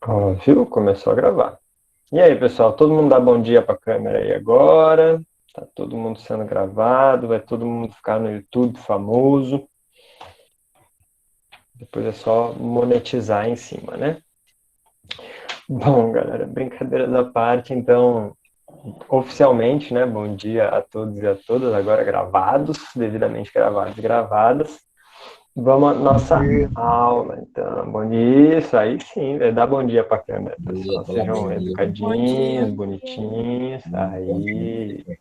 Ó, viu? Começou a gravar. E aí, pessoal, todo mundo dá bom dia para a câmera aí agora. Tá todo mundo sendo gravado, vai todo mundo ficar no YouTube famoso. Depois é só monetizar em cima, né? Bom, galera, brincadeiras à parte, então, oficialmente, né? Bom dia a todos e a todas, agora gravados, devidamente gravados e gravadas. Vamos à nossa aula, então. Bom dia, isso aí sim, dá bom dia para a câmera, pessoal. Sejam educadinhos, bonitinhos, aí.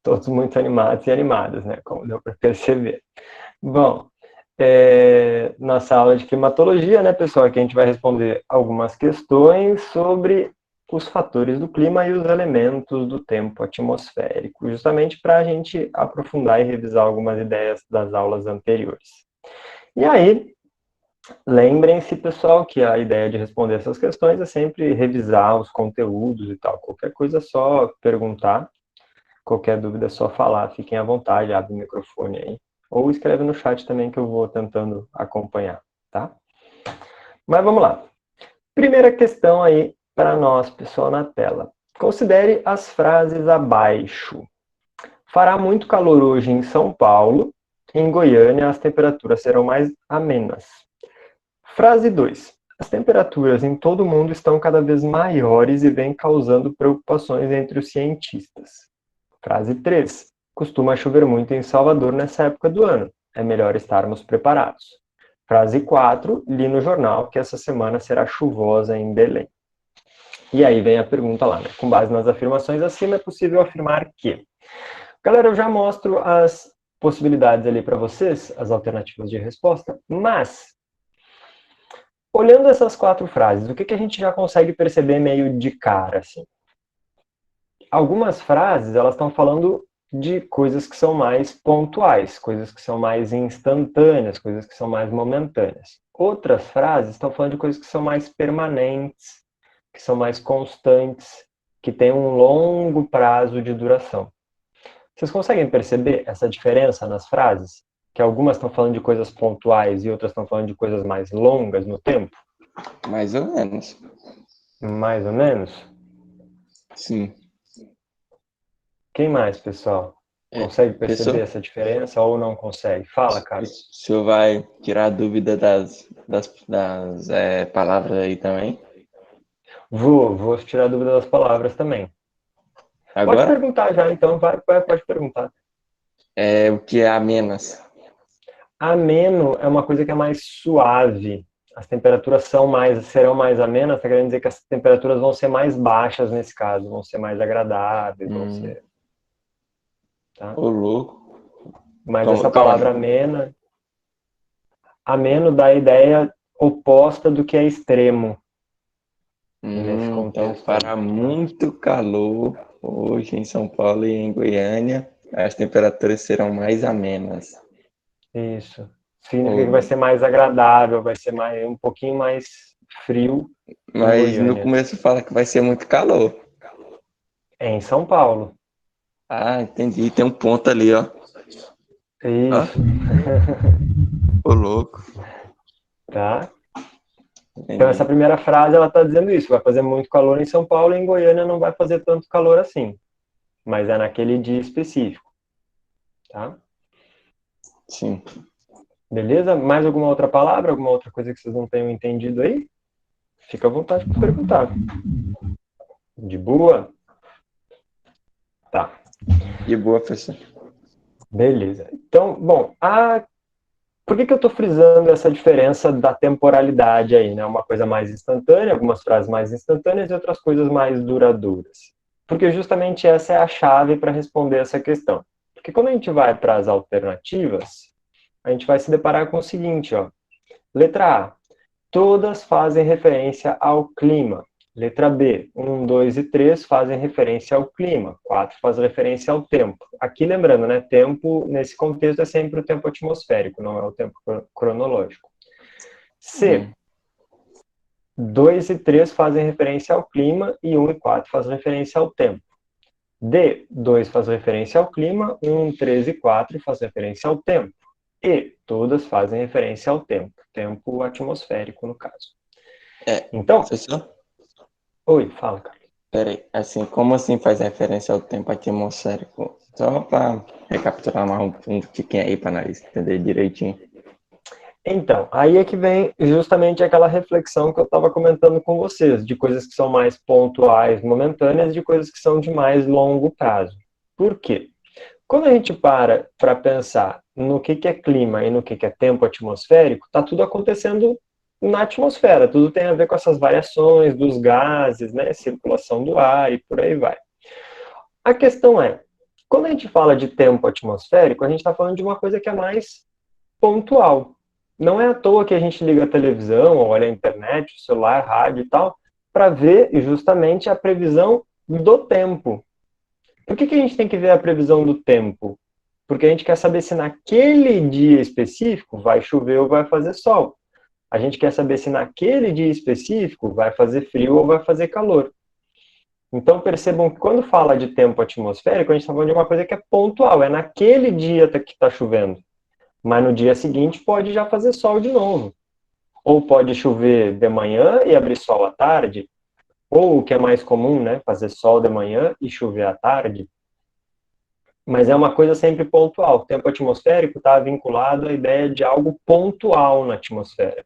Todos muito animados e animadas, né? Como deu para perceber. Bom, nossa aula de climatologia, né, pessoal? Aqui a gente vai responder algumas questões sobre os fatores do clima e os elementos do tempo atmosférico, justamente para a gente aprofundar e revisar algumas ideias das aulas anteriores. E aí, lembrem-se, pessoal, que a ideia de responder essas questões é sempre revisar os conteúdos e tal. Qualquer coisa é só perguntar. Qualquer dúvida é só falar, fiquem à vontade, abre o microfone aí. Ou escreve no chat também que eu vou tentando acompanhar, tá? Mas vamos lá. Primeira questão aí para nós, pessoal, na tela. Considere as frases abaixo. Fará muito calor hoje em São Paulo. Em Goiânia, as temperaturas serão mais amenas. Frase 2. As temperaturas em todo o mundo estão cada vez maiores e vêm causando preocupações entre os cientistas. Frase 3. Costuma chover muito em Salvador nessa época do ano. É melhor estarmos preparados. Frase 4. Li no jornal que essa semana será chuvosa em Belém. E aí vem a pergunta lá, né? Com base nas afirmações acima, é possível afirmar que... Galera, eu já mostro as possibilidades ali para vocês, as alternativas de resposta, mas... Olhando essas 4 frases, o que a gente já consegue perceber meio de cara, assim? Algumas frases, elas estão falando de coisas que são mais pontuais, coisas que são mais instantâneas, coisas que são mais momentâneas. Outras frases estão falando de coisas que são mais permanentes, que são mais constantes, que têm um longo prazo de duração. Vocês conseguem perceber essa diferença nas frases? Que algumas estão falando de coisas pontuais e outras estão falando de coisas mais longas no tempo? Mais ou menos. Mais ou menos? Sim. Quem mais, pessoal? Consegue perceber Pessoal, essa diferença ou não consegue? Fala, cara. o senhor vai tirar a dúvida das palavras aí também? Vou tirar a dúvida das palavras também. Pode Agora? perguntar já, então, pode perguntar. O que é amenas? Ameno é uma coisa que é mais suave. As temperaturas serão mais amenas, está querendo dizer que as temperaturas vão ser mais baixas nesse caso, vão ser mais agradáveis, vão ser. Tá? Ô, louco. Mas essa Calma palavra aí. ameno dá a ideia oposta do que é extremo nesse Então contexto aí. fará muito calor hoje em São Paulo e em Goiânia. As temperaturas serão mais amenas. Isso. Significa que vai Ô, ser mais agradável, vai ser um pouquinho mais frio em mas no Goiânia. começo fala que vai ser muito calor. É em São Paulo. Ah, entendi. Tem um ponto ali, ó. Ó, Isso. ô louco. Tá? Então essa Entendi. primeira frase ela está dizendo isso, vai fazer muito calor em São Paulo e em Goiânia não vai fazer tanto calor assim, mas é naquele dia específico, tá? Sim. Beleza? Mais alguma outra palavra, alguma outra coisa que vocês não tenham entendido aí? Fica à vontade para perguntar. De boa? Tá. De boa, professor. Beleza. Então, bom, por que eu estou frisando essa diferença da temporalidade aí, né? Uma coisa mais instantânea, algumas frases mais instantâneas e outras coisas mais duradouras. Porque justamente essa é a chave para responder essa questão. Porque quando a gente vai para as alternativas, a gente vai se deparar com o seguinte, ó. Letra A, todas fazem referência ao clima. Letra B, 1, 2 e 3 fazem referência ao clima. 4 faz referência ao tempo. Aqui lembrando, né, tempo nesse contexto é sempre o tempo atmosférico, não é o tempo cronológico. C, 2 e 3 fazem referência ao clima e 1 e 4 fazem referência ao tempo. D, 2 faz referência ao clima, 1, 3 e 4 faz referência ao tempo. e todas fazem referência ao tempo atmosférico, no caso. É, Então, professor? oi, fala, cara. Peraí, assim, como assim faz referência ao tempo atmosférico? Só para recapitular mais um tiquinho aí para nós entender direitinho. Então, aí é que vem justamente aquela reflexão que eu estava comentando com vocês, de coisas que são mais pontuais, momentâneas, de coisas que são de mais longo prazo. Por quê? Quando a gente para pensar no que é clima e no que é tempo atmosférico, está tudo acontecendo na atmosfera, tudo tem a ver com essas variações dos gases, né, circulação do ar e por aí vai. A questão é, quando a gente fala de tempo atmosférico, a gente está falando de uma coisa que é mais pontual. Não é à toa que a gente liga a televisão, ou olha a internet, o celular, rádio e tal, para ver justamente a previsão do tempo. Por que a gente tem que ver a previsão do tempo? Porque a gente quer saber se naquele dia específico vai chover ou vai fazer sol. A gente quer saber se naquele dia específico vai fazer frio ou vai fazer calor. Então percebam que quando fala de tempo atmosférico, a gente está falando de uma coisa que é pontual, é naquele dia que está chovendo. Mas no dia seguinte pode já fazer sol de novo. Ou pode chover de manhã e abrir sol à tarde, ou o que é mais comum, né, fazer sol de manhã e chover à tarde. Mas é uma coisa sempre pontual. O tempo atmosférico está vinculado à ideia de algo pontual na atmosfera.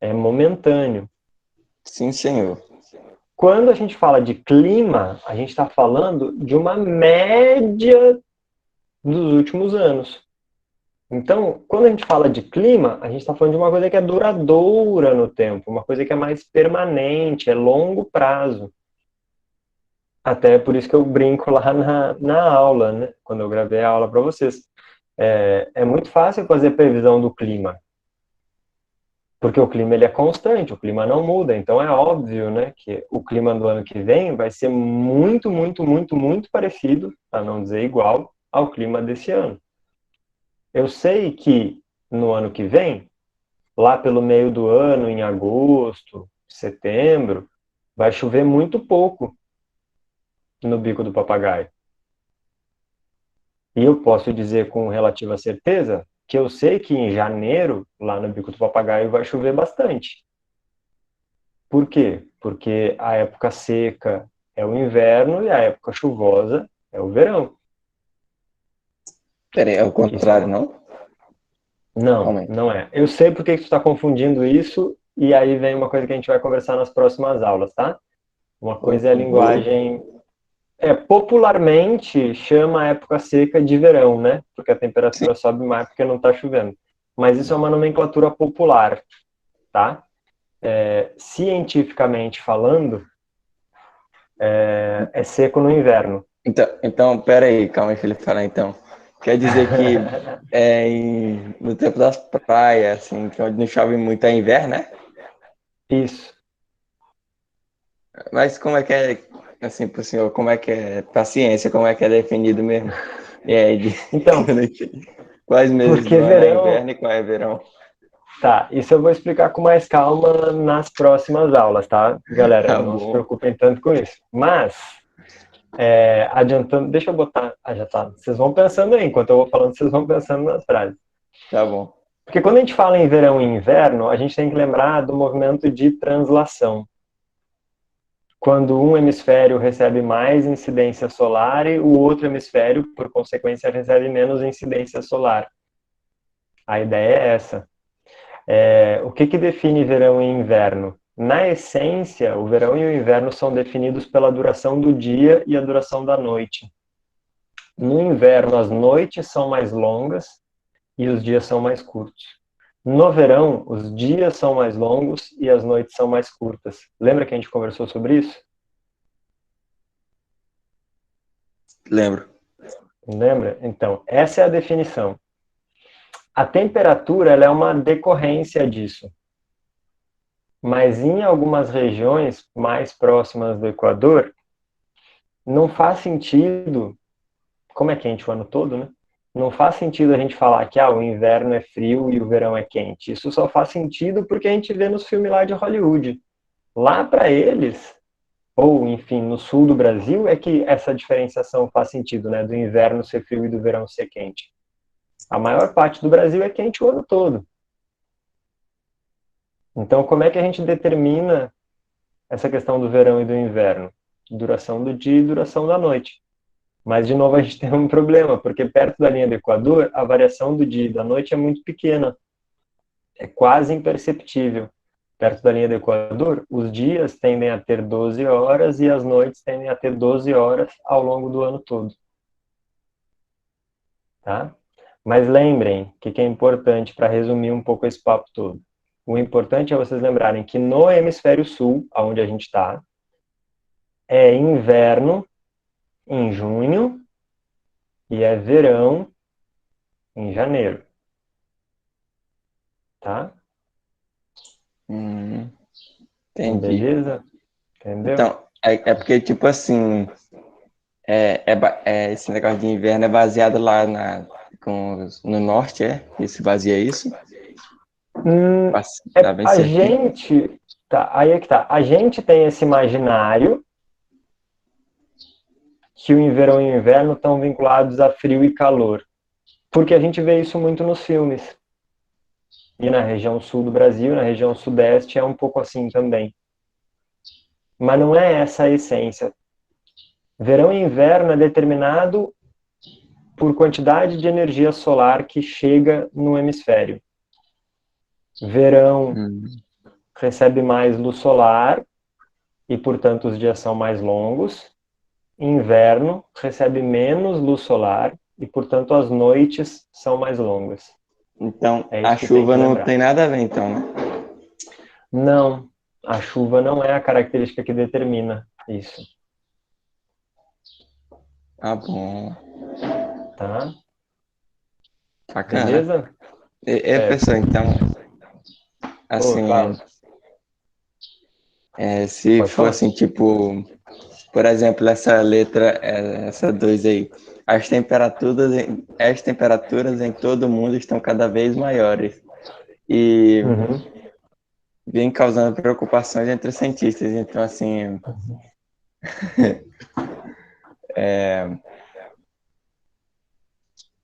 É momentâneo. Sim, senhor. Quando a gente fala de clima, a gente está falando de uma média dos últimos anos. Então, quando a gente fala de clima, a gente está falando de uma coisa que é duradoura no tempo, uma coisa que é mais permanente, é longo prazo. Até por isso que eu brinco lá na aula, né? Quando eu gravei a aula para vocês. É muito fácil fazer previsão do clima, porque o clima ele é constante, o clima não muda. Então é óbvio, né, que o clima do ano que vem vai ser muito, muito, muito, muito parecido, para não dizer igual, ao clima desse ano. Eu sei que no ano que vem, lá pelo meio do ano, em agosto, setembro, vai chover muito pouco no Bico do Papagaio. E eu posso dizer com relativa certeza que eu sei que em janeiro, lá no Bico do Papagaio, vai chover bastante. Por quê? Porque a época seca é o inverno e a época chuvosa é o verão. Peraí, é o Isso é contrário, uma... não? Não, Calma aí. não é. Eu sei porque tu está confundindo isso, e aí vem uma coisa que a gente vai conversar nas próximas aulas, tá? Uma coisa é a linguagem. Popularmente chama a época seca de verão, né? Porque a Sim. temperatura sobe mais porque não está chovendo. Mas isso é uma nomenclatura popular, tá? Cientificamente falando, é seco no inverno. Então, peraí, calma aí, Felipe, falar então. Quer dizer que no tempo das praias, assim, que onde não chove muito é inverno, né? Isso. Mas como é que é, assim, pro senhor, como é que é, pra ciência, como é que é definido mesmo? E aí, Então, eu não entendi. Quais meses porque do ano é verão. inverno e qual é verão? Tá, isso eu vou explicar com mais calma nas próximas aulas, tá? Galera, Tá não se bom, preocupem tanto com isso. Mas, adiantando, deixa eu botar. Ah, já tá. Vocês vão pensando aí, enquanto eu vou falando, vocês vão pensando nas frases. tá bom. Porque quando a gente fala em verão e inverno, a gente tem que lembrar do movimento de translação. Quando um hemisfério recebe mais incidência solar e o outro hemisfério, por consequência, recebe menos incidência solar. A ideia é essa. O que define verão e inverno? Na essência, o verão e o inverno são definidos pela duração do dia e a duração da noite. No inverno, as noites são mais longas e os dias são mais curtos. No verão, os dias são mais longos e as noites são mais curtas. Lembra que a gente conversou sobre isso? Lembro. Lembra? Então, essa é a definição. A temperatura ela é uma decorrência disso. Mas em algumas regiões mais próximas do Equador, não faz sentido, como é quente o ano todo, né? Não faz sentido a gente falar que o inverno é frio e o verão é quente. Isso só faz sentido porque a gente vê nos filmes lá de Hollywood. Lá para eles, ou enfim, no sul do Brasil, é que essa diferenciação faz sentido, né? Do inverno ser frio e do verão ser quente. A maior parte do Brasil é quente o ano todo. Então, como é que a gente determina essa questão do verão e do inverno? Duração do dia e duração da noite. Mas, de novo, a gente tem um problema, porque perto da linha do Equador, a variação do dia e da noite é muito pequena. É quase imperceptível. Perto da linha do Equador, os dias tendem a ter 12 horas e as noites tendem a ter 12 horas ao longo do ano todo. Tá? Mas lembrem que é importante para resumir um pouco esse papo todo. O importante é vocês lembrarem que no hemisfério sul, onde a gente está, é inverno em junho e é verão em janeiro. Tá? Entendi. Beleza? Entendeu? Então, é porque, tipo assim, esse negócio de inverno é baseado lá no norte, é? Isso baseia isso? Dá bem A certinho. gente, tá, aí é que tá. A gente tem esse imaginário que o verão e o inverno estão vinculados a frio e calor, porque a gente vê isso muito nos filmes. E na região sul do Brasil, na região sudeste, é um pouco assim também. Mas não é essa a essência. Verão e inverno é determinado por quantidade de energia solar que chega no hemisfério. Verão recebe mais luz solar e, portanto, os dias são mais longos. Inverno recebe menos luz solar e, portanto, as noites são mais longas. Então, É a isso que tem que chuva não lembrar. tem nada a ver, então, né? Não, a chuva não é a característica que determina isso. Ah, bom. Tá? Bacana. Beleza? Pessoal, então, Ô, assim, fala. se Pode for falar. assim, tipo, por exemplo, essa letra, essa 2 aí, as temperaturas em todo o mundo estão cada vez maiores e Uhum. vem causando preocupações entre os cientistas. Então, assim,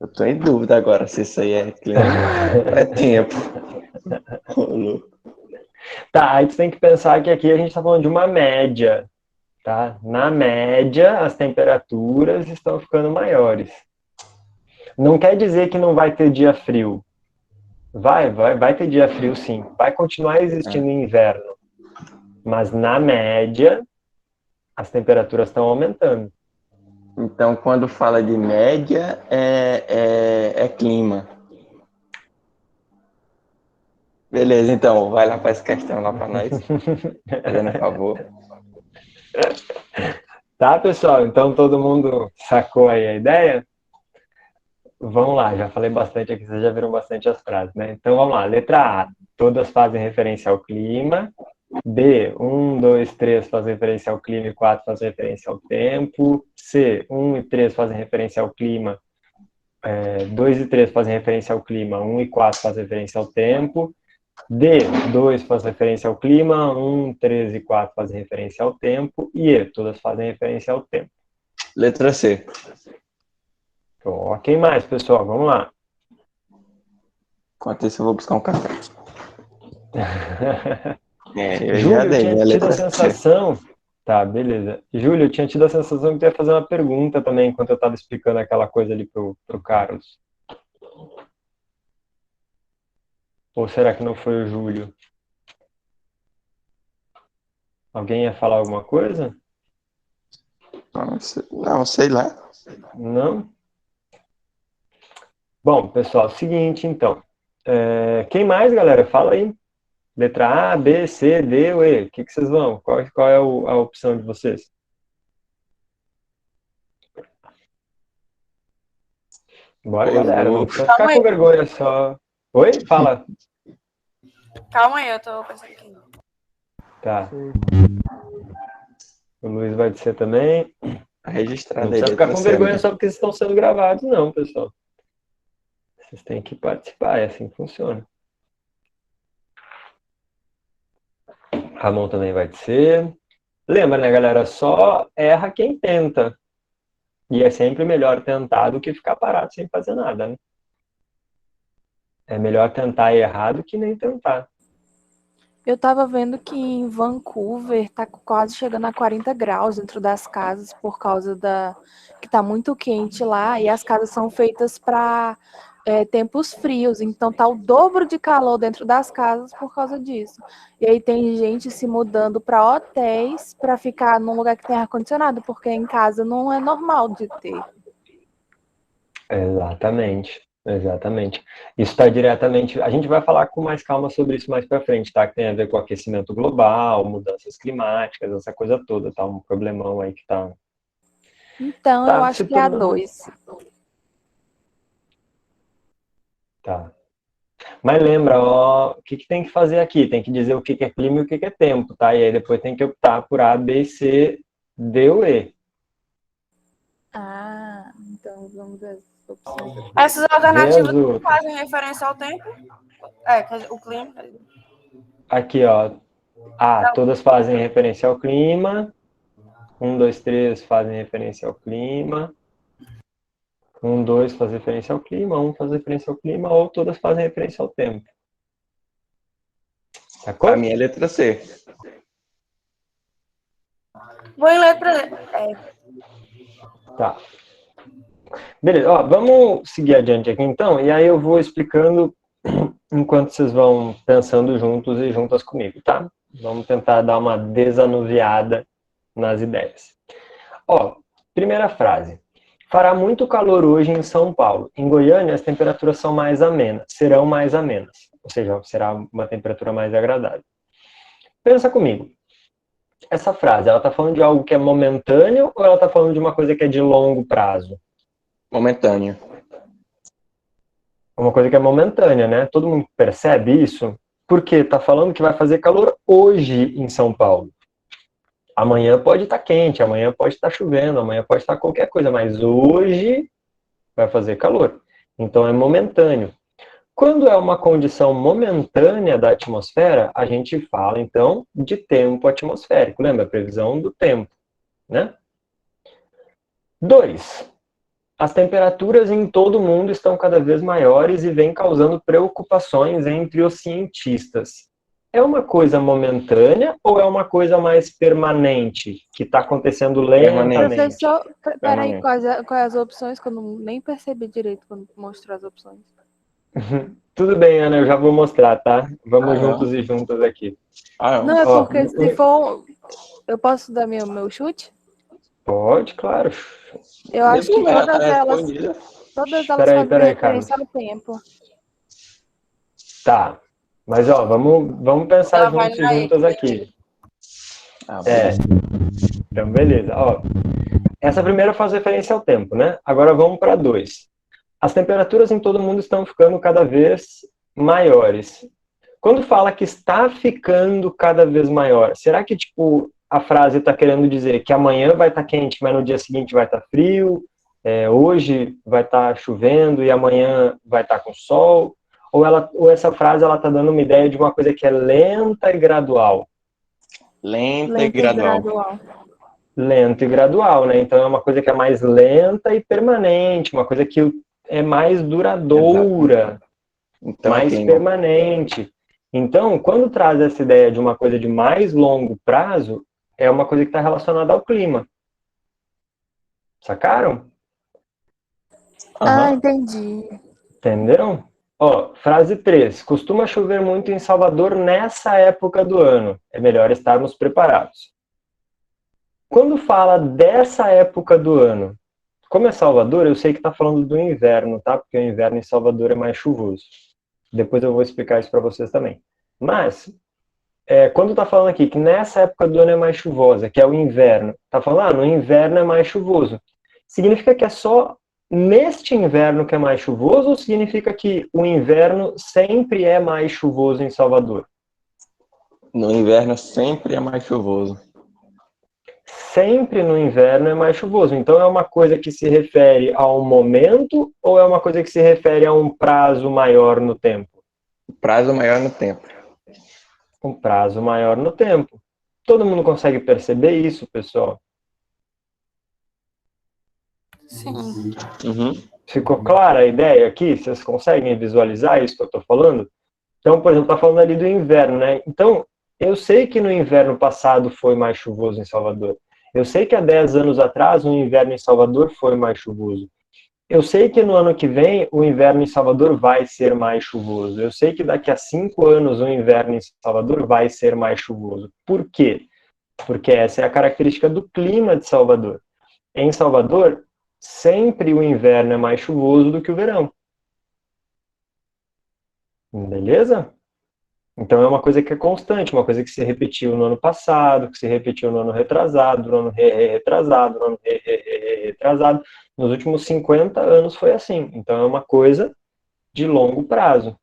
eu tô em dúvida agora se isso aí é clima ou é tempo. Tá, aí tu tem que pensar que aqui a gente está falando de uma média, tá? Na média, as temperaturas estão ficando maiores. Não quer dizer que não vai ter dia frio. Vai ter dia frio sim. Vai continuar existindo inverno. Mas na média, as temperaturas estão aumentando. Então, quando fala de média, é clima. Beleza, então, vai lá para essa questão lá para nós, fazendo um favor. Tá, pessoal? Então todo mundo sacou aí a ideia? Vamos lá, já falei bastante aqui, vocês já viram bastante as frases, né? Então vamos lá. Letra A, todas fazem referência ao clima. B, 1, 2, 3 fazem referência ao clima e 4 fazem referência ao tempo. C, 1 e 3 fazem referência ao clima. 2 e 3 fazem referência ao clima. 1 e 4 fazem referência ao tempo. D, 2 faz referência ao clima. 1, 3 e 4 fazem referência ao tempo. E E, todas fazem referência ao tempo. Letra C. Então, quem mais, pessoal? Vamos lá. Enquanto isso, eu vou buscar um café. Eu já Júlio, eu dei tinha minha tido a letra C. sensação. Tá, beleza. Júlio, eu tinha tido a sensação que tu ia fazer uma pergunta também, enquanto eu estava explicando aquela coisa ali pro Carlos. Ou será que não foi o Júlio? Alguém ia falar alguma coisa? Não, sei lá. Não? Bom, pessoal, seguinte então. Quem mais, galera? Fala aí. Letra A, B, C, D ou E? O que vocês vão? Qual é a opção de vocês? Bora, Ô, galera. Não louco. precisa ficar Calma com aí, vergonha só. Oi? Fala. calma aí, eu tô pensando aqui. Tá. O Luiz vai dizer também. Tá Não registrado aí, precisa ficar letra com C, vergonha amigo. só porque vocês estão sendo gravados, não, pessoal. Vocês têm que participar, é assim que funciona. Ramon também vai dizer. Lembra, né, galera? Só erra quem tenta. E é sempre melhor tentar do que ficar parado sem fazer nada, né? É melhor tentar errar do que nem tentar. Eu tava vendo que em Vancouver tá quase chegando a 40 graus dentro das casas por causa que tá muito quente lá e as casas são feitas para tempos frios, então tá o dobro de calor dentro das casas por causa disso. E aí tem gente se mudando para hotéis para ficar num lugar que tem ar-condicionado, porque em casa não é normal de ter. Exatamente, exatamente. Isso está diretamente. A gente vai falar com mais calma sobre isso mais para frente, tá? Que tem a ver com aquecimento global, mudanças climáticas, essa coisa toda, tá? Um problemão aí que tá. Então eu acho que é a 2. Tá. Mas lembra, ó, o que tem que fazer aqui? Tem que dizer o que é clima e o que é tempo, tá? E aí depois tem que optar por A, B, C, D ou E. Ah, então vamos ver as opções aqui. Essas alternativas Vê as fazem referência ao tempo? Quer dizer, o clima. Aqui, ó. A, todas fazem referência ao clima. 1, 2, 3 fazem referência ao clima. 1, 2 faz referência ao clima, 1 faz referência ao clima, ou todas fazem referência ao tempo. Sacou? A minha é letra C. Vou em letra. Tá. Beleza, ó, vamos seguir adiante aqui então, e aí eu vou explicando enquanto vocês vão pensando juntos e juntas comigo, tá? Vamos tentar dar uma desanuviada nas ideias. Ó, primeira frase. Fará muito calor hoje em São Paulo. Em Goiânia, as temperaturas são mais amenas, serão mais amenas. Ou seja, será uma temperatura mais agradável. Pensa comigo. Essa frase, ela está falando de algo que é momentâneo ou ela está falando de uma coisa que é de longo prazo? Momentâneo. Uma coisa que é momentânea, né? Todo mundo percebe isso? Porque está falando que vai fazer calor hoje em São Paulo. Amanhã pode estar quente, amanhã pode estar chovendo, amanhã pode estar qualquer coisa, mas hoje vai fazer calor. Então é momentâneo. Quando é uma condição momentânea da atmosfera, a gente fala então de tempo atmosférico. Lembra? A previsão do tempo, né? 2. As temperaturas em todo o mundo estão cada vez maiores e vêm causando preocupações entre os cientistas. É uma coisa momentânea ou é uma coisa mais permanente, que está acontecendo lentamente? Professor, peraí, quais as opções, que eu nem percebi direito quando mostrou as opções. Tudo bem, Ana, eu já vou mostrar, tá? Vamos juntos e juntas aqui. Não, é porque se for... Eu posso dar meu chute? Pode, claro. Eu acho que todas elas fazem referência ao tempo. Tá. Mas, ó, vamos pensar juntos e juntas aqui. Então, beleza. Ó, essa primeira faz referência ao tempo, né? Agora vamos para 2. As temperaturas em todo mundo estão ficando cada vez maiores. Quando fala que está ficando cada vez maior, será que, tipo, a frase está querendo dizer que amanhã vai estar quente, mas no dia seguinte vai estar frio? Hoje vai estar chovendo e amanhã vai estar com sol? Ou essa frase ela está dando uma ideia de uma coisa que é lenta e gradual? Lenta e gradual. Lenta e gradual, né? Então é uma coisa que é mais lenta e permanente, uma coisa que é mais duradoura, então, mais permanente. Então, quando traz essa ideia de uma coisa de mais longo prazo, é uma coisa que está relacionada ao clima. Sacaram? Ah, entendi. Entenderam? Ó, frase 3. Costuma chover muito em Salvador nessa época do ano. É melhor estarmos preparados. Quando fala dessa época do ano, como é Salvador, eu sei que está falando do inverno, tá? Porque o inverno em Salvador é mais chuvoso. Depois eu vou explicar isso para vocês também. Mas, quando está falando aqui que nessa época do ano é mais chuvosa, que é o inverno, está falando, no inverno é mais chuvoso. Significa que é só neste inverno que é mais chuvoso ou significa que o inverno sempre é mais chuvoso em Salvador? No inverno sempre é mais chuvoso. Sempre no inverno é mais chuvoso. Então é uma coisa que se refere a um momento ou é uma coisa que se refere a um prazo maior no tempo? Prazo maior no tempo. Um prazo maior no tempo. Todo mundo consegue perceber isso, pessoal? Sim. Ficou clara a ideia aqui? Vocês conseguem visualizar isso que eu estou falando? Então, por exemplo, está falando ali do inverno, né? Então, eu sei que no inverno passado foi mais chuvoso em Salvador. Eu sei que há 10 anos atrás o inverno em Salvador foi mais chuvoso. Eu sei que no ano que vem o inverno em Salvador vai ser mais chuvoso. Eu sei que daqui a 5 anos o inverno em Salvador vai ser mais chuvoso. Por quê? Porque essa é a característica do clima de Salvador. Em Salvador, sempre o inverno é mais chuvoso do que o verão. Beleza? Então é uma coisa que é constante, uma coisa que se repetiu no ano passado, que se repetiu no ano retrasado, no ano retrasado, no ano retrasado. Nos últimos 50 anos foi assim. Então é uma coisa de longo prazo.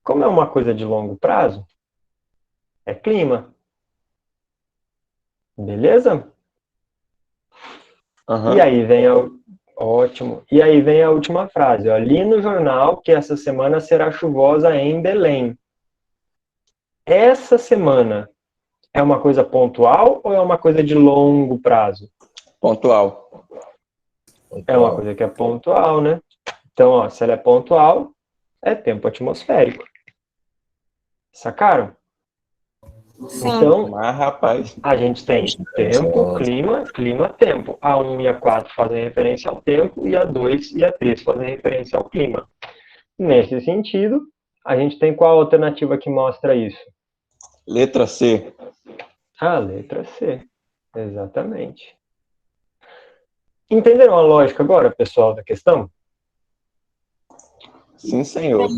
Como é uma coisa de longo prazo, é clima. Beleza? Aham. E aí vem a... Ótimo. E aí vem a última frase. Ó. Li no jornal que essa semana será chuvosa em Belém. Essa semana é uma coisa pontual ou é uma coisa de longo prazo? Pontual. É uma coisa que é pontual, né? Então, ó, se ela é pontual, é tempo atmosférico. Sacaram? Sim. Então, Mas, rapaz, a gente tem tempo, clima, clima, tempo. A 1 e a 4 fazem referência ao tempo e a 2 e a 3 fazem referência ao clima. Nesse sentido, a gente tem qual alternativa que mostra isso? letra C. A letra C. Exatamente. Entenderam a lógica agora, pessoal, da questão? Sim, senhor.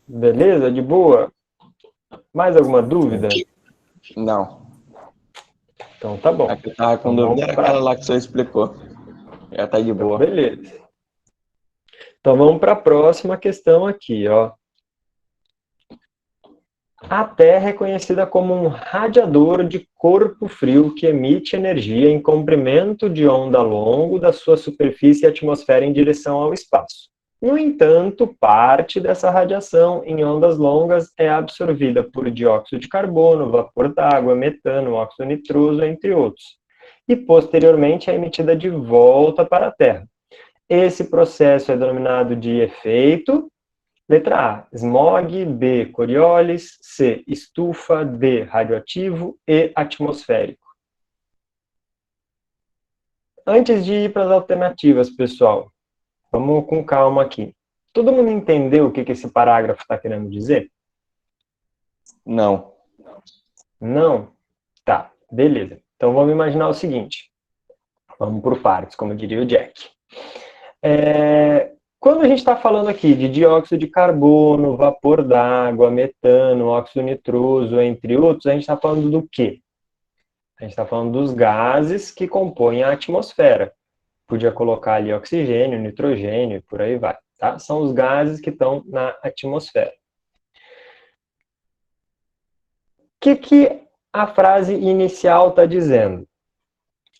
Beleza? De boa? Mais alguma dúvida? Não. Então tá bom. A que eu tava com Então dúvida vamos era pra... aquela lá que você explicou. Já tá de Então, boa. beleza. Então vamos para a próxima questão aqui, ó. A Terra é conhecida como um radiador de corpo frio que emite energia em comprimento de onda longo da sua superfície e atmosfera em direção ao espaço. No entanto, parte dessa radiação em ondas longas é absorvida por dióxido de carbono, vapor d'água, metano, óxido nitroso, entre outros, e posteriormente é emitida de volta para a Terra. Esse processo é denominado de efeito. Letra A, smog, B, Coriolis, C, estufa, D, radioativo, E, atmosférico. Antes de ir para as alternativas, pessoal, vamos com calma aqui. Todo mundo entendeu o que esse parágrafo está querendo dizer? Não. Não? Tá, beleza. Então vamos imaginar o seguinte. Vamos por partes, como diria o Jack. Quando a gente está falando aqui de dióxido de carbono, vapor d'água, metano, óxido nitroso, entre outros, a gente está falando do quê? A gente está falando dos gases que compõem a atmosfera. Podia colocar ali oxigênio, nitrogênio e por aí vai. Tá? São os gases que estão na atmosfera. O que a frase inicial está dizendo?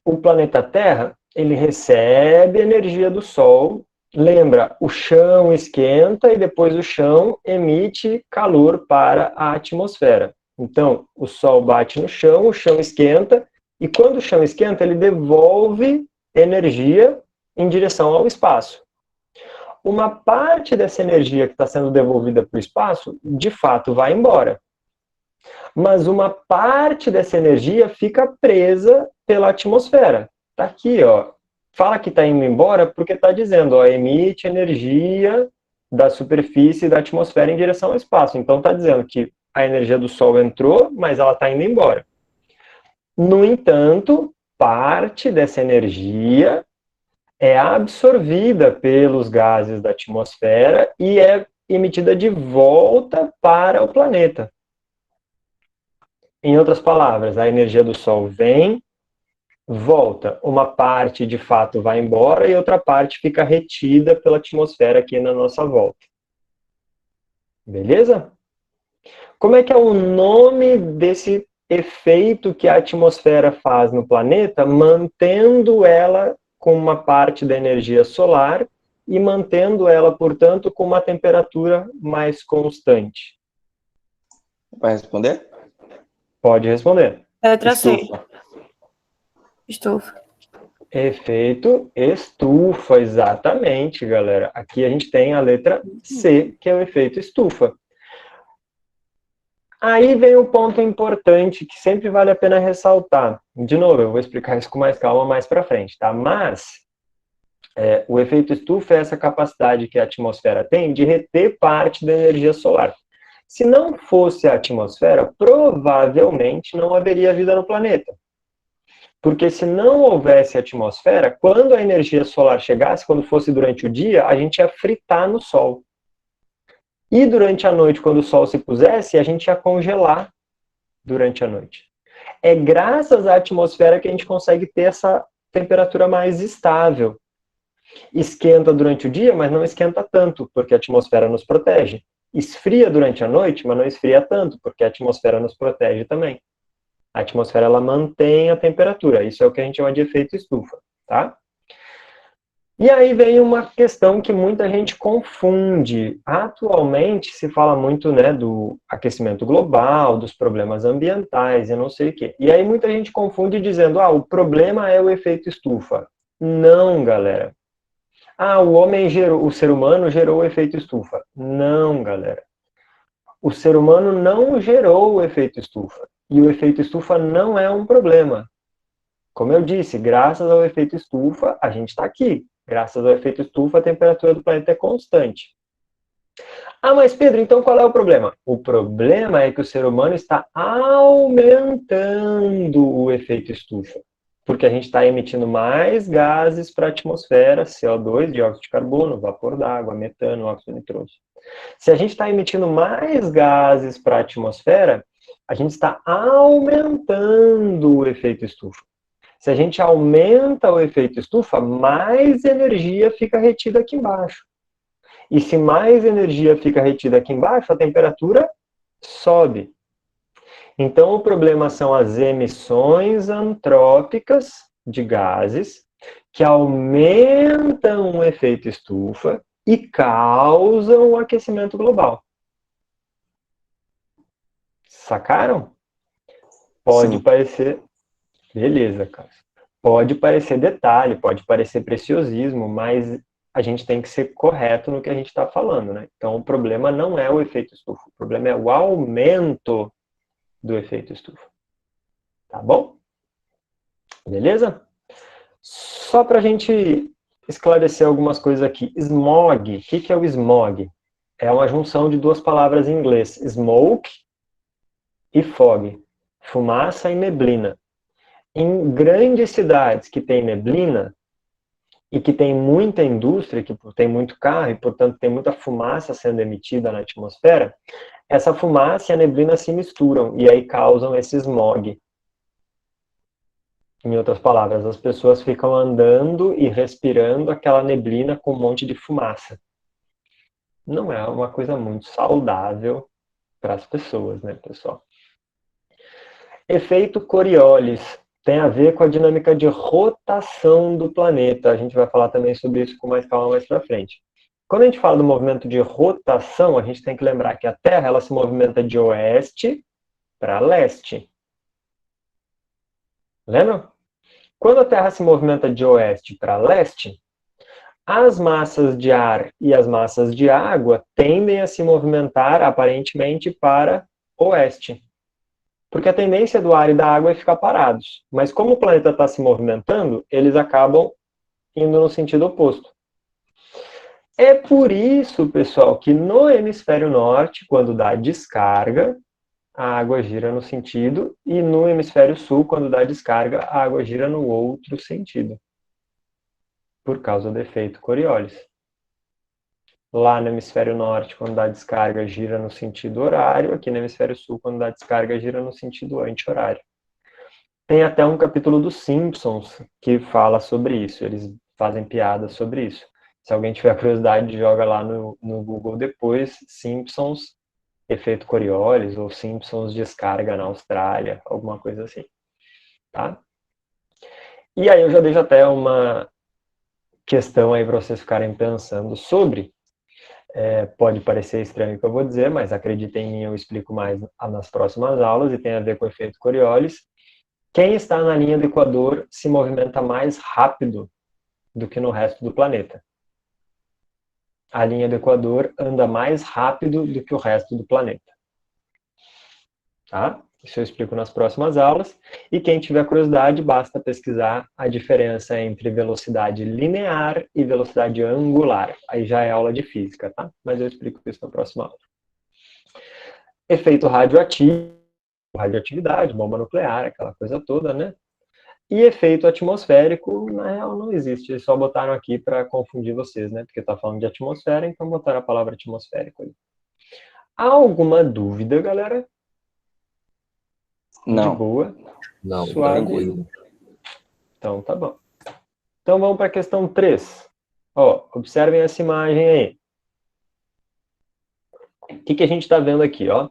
O planeta Terra, ele recebe energia do Sol. Lembra, o chão esquenta e depois o chão emite calor para a atmosfera. Então, o Sol bate no chão, o chão esquenta, e quando o chão esquenta, ele devolve energia em direção ao espaço. Uma parte dessa energia que está sendo devolvida para o espaço, de fato, vai embora. Mas uma parte dessa energia fica presa pela atmosfera. Está aqui, ó. Fala que está indo embora porque está dizendo, ó, emite energia da superfície da atmosfera em direção ao espaço. Então está dizendo que a energia do Sol entrou, mas ela está indo embora. No entanto, parte dessa energia é absorvida pelos gases da atmosfera e é emitida de volta para o planeta. Em outras palavras, a energia do Sol vem, volta. Uma parte, de fato, vai embora e outra parte fica retida pela atmosfera aqui na nossa volta. Beleza? Como é que é o nome desse efeito que a atmosfera faz no planeta, mantendo ela com uma parte da energia solar e mantendo ela, portanto, com uma temperatura mais constante? Vai responder? Pode responder. Letra C. Estufa. Estufa. Efeito estufa, exatamente, galera. Aqui a gente tem a letra C, que é o efeito estufa. Aí vem o ponto importante que sempre vale a pena ressaltar. De novo, eu vou explicar isso com mais calma mais para frente, tá? Mas o efeito estufa é essa capacidade que a atmosfera tem de reter parte da energia solar. Se não fosse a atmosfera, provavelmente não haveria vida no planeta. Porque se não houvesse atmosfera, quando a energia solar chegasse, quando fosse durante o dia, a gente ia fritar no sol. E durante a noite, quando o sol se pusesse, a gente ia congelar durante a noite. É graças à atmosfera que a gente consegue ter essa temperatura mais estável. Esquenta durante o dia, mas não esquenta tanto, porque a atmosfera nos protege. Esfria durante a noite, mas não esfria tanto, porque a atmosfera nos protege também. A atmosfera ela mantém a temperatura. Isso é o que a gente chama de efeito estufa, tá? E aí vem uma questão que muita gente confunde. Atualmente se fala muito, né, do aquecimento global, dos problemas ambientais e não sei o quê. E aí muita gente confunde dizendo, o problema é o efeito estufa. Não, galera. O ser humano gerou o efeito estufa. Não, galera. O ser humano não gerou o efeito estufa. E o efeito estufa não é um problema. Como eu disse, graças ao efeito estufa, a gente está aqui. Graças ao efeito estufa, a temperatura do planeta é constante. Mas Pedro, então qual é o problema? O problema é que o ser humano está aumentando o efeito estufa. Porque a gente está emitindo mais gases para a atmosfera, CO2, dióxido de carbono, vapor d'água, metano, óxido nitroso. Se a gente está emitindo mais gases para a atmosfera, a gente está aumentando o efeito estufa. Se a gente aumenta o efeito estufa, mais energia fica retida aqui embaixo. E se mais energia fica retida aqui embaixo, a temperatura sobe. Então, o problema são as emissões antrópicas de gases que aumentam o efeito estufa e causam o aquecimento global. Sacaram? Pode parecer... Beleza, cara. Pode parecer detalhe, pode parecer preciosismo, mas a gente tem que ser correto no que a gente está falando, né? Então, o problema não é o efeito estufa, o problema é o aumento do efeito estufa. Tá bom? Beleza? Só para a gente esclarecer algumas coisas aqui. Smog, o que é o smog? É uma junção de duas palavras em inglês, smoke e fog, fumaça e neblina. Em grandes cidades que tem neblina e que tem muita indústria, que tem muito carro e, portanto, tem muita fumaça sendo emitida na atmosfera, essa fumaça e a neblina se misturam e aí causam esse smog. Em outras palavras, as pessoas ficam andando e respirando aquela neblina com um monte de fumaça. Não é uma coisa muito saudável para as pessoas, né, pessoal? Efeito Coriolis tem a ver com a dinâmica de rotação do planeta. A gente vai falar também sobre isso com mais calma mais para frente. Quando a gente fala do movimento de rotação, a gente tem que lembrar que a Terra ela se movimenta de oeste para leste. Lembram? Quando a Terra se movimenta de oeste para leste, as massas de ar e as massas de água tendem a se movimentar, aparentemente, para oeste. Porque a tendência do ar e da água é ficar parados. Mas como o planeta está se movimentando, eles acabam indo no sentido oposto. É por isso, pessoal, que no hemisfério norte, quando dá descarga, a água gira no sentido, e no hemisfério sul, quando dá descarga, a água gira no outro sentido. Por causa do efeito Coriolis. Lá no hemisfério norte, quando dá descarga, gira no sentido horário. Aqui no hemisfério sul, quando dá descarga, gira no sentido anti-horário. Tem até um capítulo dos Simpsons que fala sobre isso. Eles fazem piadas sobre isso. Se alguém tiver curiosidade, joga lá no Google depois, Simpsons, efeito Coriolis, ou Simpsons descarga na Austrália, alguma coisa assim. Tá? E aí eu já deixo até uma questão aí para vocês ficarem pensando sobre. Pode parecer estranho o que eu vou dizer, mas acreditem em mim, eu explico mais nas próximas aulas e tem a ver com o efeito Coriolis. Quem está na linha do Equador se movimenta mais rápido do que no resto do planeta? A linha do Equador anda mais rápido do que o resto do planeta. Tá? Isso eu explico nas próximas aulas. E quem tiver curiosidade, basta pesquisar a diferença entre velocidade linear e velocidade angular. Aí já é aula de física, tá? Mas eu explico isso na próxima aula. Efeito radioativo, radioatividade, bomba nuclear, aquela coisa toda, né? E efeito atmosférico, na real, não existe. Eles só botaram aqui para confundir vocês, né? Porque tá falando de atmosfera, então botaram a palavra atmosférico ali. Há alguma dúvida, galera? Não. De boa? Não, Suave. tranquilo. Então, tá bom. Então, vamos para a questão 3. Ó, observem essa imagem aí. O que a gente está vendo aqui, ó?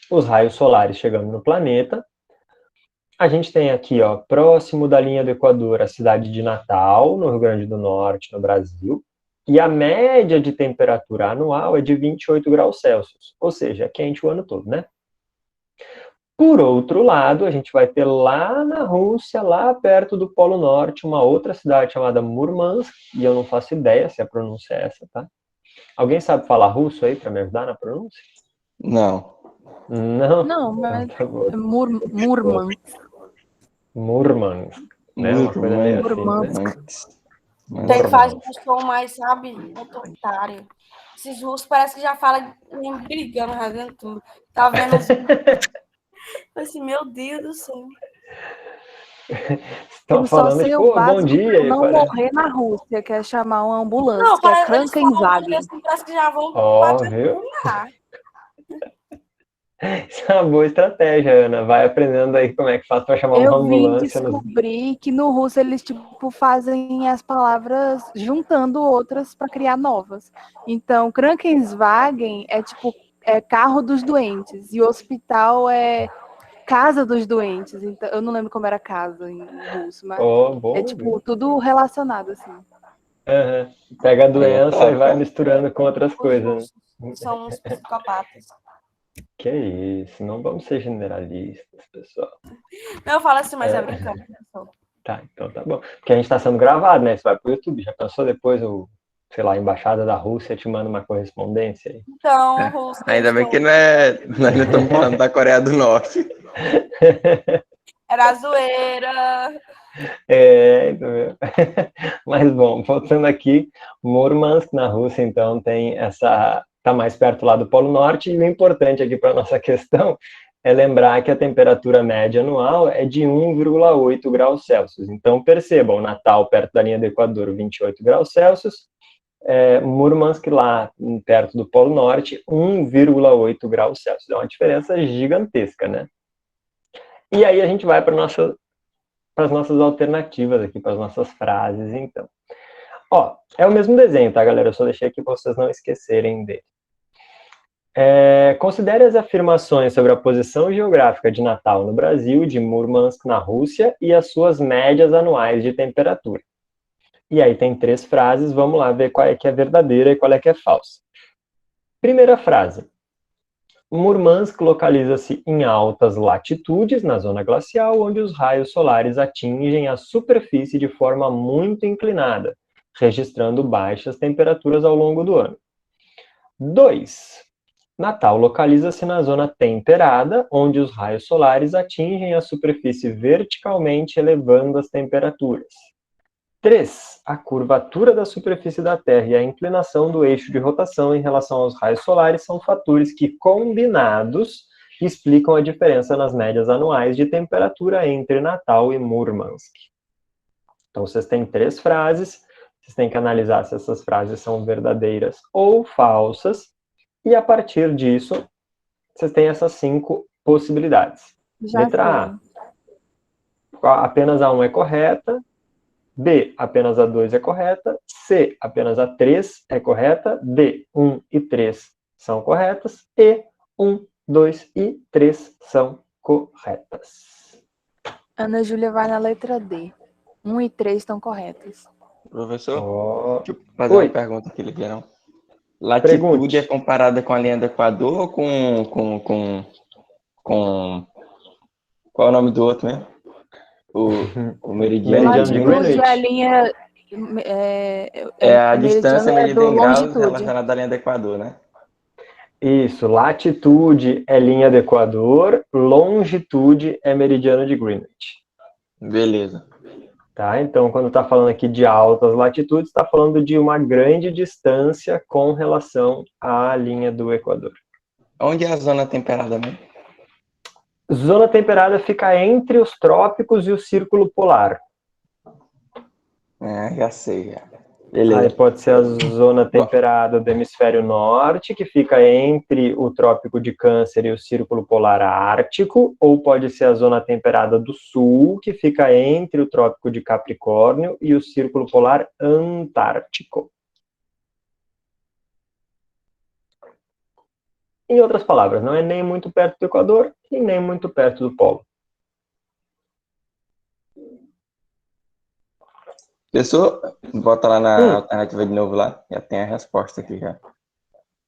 Os raios solares chegando no planeta. A gente tem aqui, ó, próximo da linha do Equador, a cidade de Natal, no Rio Grande do Norte, no Brasil. E a média de temperatura anual é de 28 graus Celsius. Ou seja, é quente o ano todo, né? Por outro lado, a gente vai ter lá na Rússia, lá perto do Polo Norte, uma outra cidade chamada Murmansk, e eu não faço ideia se a pronúncia é essa, tá? Alguém sabe falar russo aí para me ajudar na pronúncia? Não. Não? Não, mas Então, tá bom. Murmansk. Murmansk, né? Uma coisa meio assim, né? Tem que fazer um som mais, sabe, autoritário. Esses russos parece que já falam brigando, rasgando tudo. Tá vendo? Assim, meu Deus do céu. Estão falando, sei tipo, o bom básico dia. pra não Parece. morrer na Rússia, que é chamar uma ambulância, Não, que é eles falam Krankenwagen. assim, parece que já vão Ó, bater viu? lá. Isso é uma boa estratégia, Ana. Vai aprendendo aí como é que faz para chamar uma Eu vim ambulância. descobrir que no russo eles tipo fazem as palavras juntando outras para criar novas. Então, Krankenwagen é tipo carro dos doentes e hospital é casa dos doentes. Então, eu não lembro como era casa em russo, mas Bom, é tipo viu? tudo relacionado assim. Uhum. Pega a Aí é doença top. e vai misturando com outras Os coisas. russos são uns psicopatas. Que isso, não vamos ser generalistas, pessoal. Não, eu falo assim, mas é brincando. Tá, então tá bom. Porque a gente está sendo gravado, né? Isso vai pro YouTube. Já pensou depois sei lá, a embaixada da Rússia te manda uma correspondência aí? Então, russo. Ainda bem que nós não estamos falando da Coreia do Norte. Era zoeira. Entendeu? Mas bom, voltando aqui, Murmansk, na Rússia, então, tem tá mais perto lá do Polo Norte, e o importante aqui para nossa questão é lembrar que a temperatura média anual é de 1,8 graus Celsius. Então, percebam, Natal perto da linha do Equador, 28 graus Celsius, Murmansk lá perto do Polo Norte, 1,8 graus Celsius. É uma diferença gigantesca, né? E aí a gente vai para as nossas alternativas aqui, para as nossas frases, então. Ó, é o mesmo desenho, tá, galera? Eu só deixei aqui para vocês não esquecerem dele. Considere as afirmações sobre a posição geográfica de Natal no Brasil, de Murmansk na Rússia, e as suas médias anuais de temperatura. E aí tem 3 frases, vamos lá ver qual é que é verdadeira e qual é que é falsa. Primeira frase. Murmansk localiza-se em altas latitudes, na zona glacial, onde os raios solares atingem a superfície de forma muito inclinada, registrando baixas temperaturas ao longo do ano. 2. Natal localiza-se na zona temperada, onde os raios solares atingem a superfície verticalmente, elevando as temperaturas. 3. A curvatura da superfície da Terra e a inclinação do eixo de rotação em relação aos raios solares são fatores que, combinados, explicam a diferença nas médias anuais de temperatura entre Natal e Murmansk. Então, vocês têm 3 frases, vocês têm que analisar se essas frases são verdadeiras ou falsas, e a partir disso, vocês têm essas 5 possibilidades. Letra A, apenas a 1 é correta. B, apenas a 2 é correta. C, apenas a 3 é correta. D, 1 e 3 são corretas. E 1, 2 e 3 são corretas. Ana Júlia vai na letra D. 1 e 3 estão corretas. Professor, deixa eu fazer uma pergunta aqui, Ligueirão. Latitude Pergunte. é comparada com a linha do Equador ou com... Qual é o nome do outro, né? O meridiano Meridiano de Greenwich Latitude é a Greenwich. linha. é a O distância meridiano é medida do em graus longitude. relacionada à linha do Equador, né? Isso, latitude é linha do Equador, longitude é meridiano de Greenwich. Beleza. Tá? Então, quando está falando aqui de altas latitudes, está falando de uma grande distância com relação à linha do Equador. Onde é a zona temperada mesmo? Zona temperada fica entre os trópicos e o círculo polar. Já sei, já. Aí Beleza. pode ser a zona temperada do hemisfério norte, que fica entre o trópico de Câncer e o círculo polar ártico, ou pode ser a zona temperada do sul, que fica entre o trópico de Capricórnio e o círculo polar antártico. Em outras palavras, não é nem muito perto do Equador e nem muito perto do polo. Pessoal, bota lá na alternativa de novo lá. Já tem a resposta aqui já.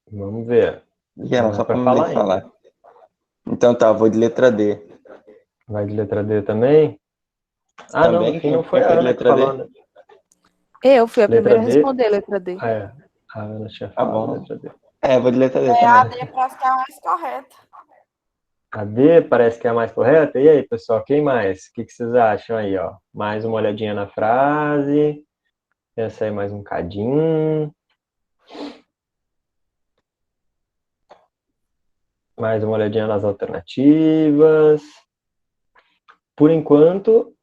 Vamos ver. Já não, só para pra não falar ter que falar. ainda. Então tá, vou de letra D. Vai de letra D também? Ah, não, Também? no fim não foi Quem a foi de Ana que letra D? falou, né? Eu fui a Letra primeira a D. responder a letra D. É, a Ana tinha Tá falado bom. letra D. Vou de letra D A também. D parece que é a mais correta. A D parece que é a mais correta. E aí, pessoal, quem mais? O que vocês acham aí, ó? Mais uma olhadinha na frase. Pensa aí mais um cadinho. Mais uma olhadinha nas alternativas. Por enquanto,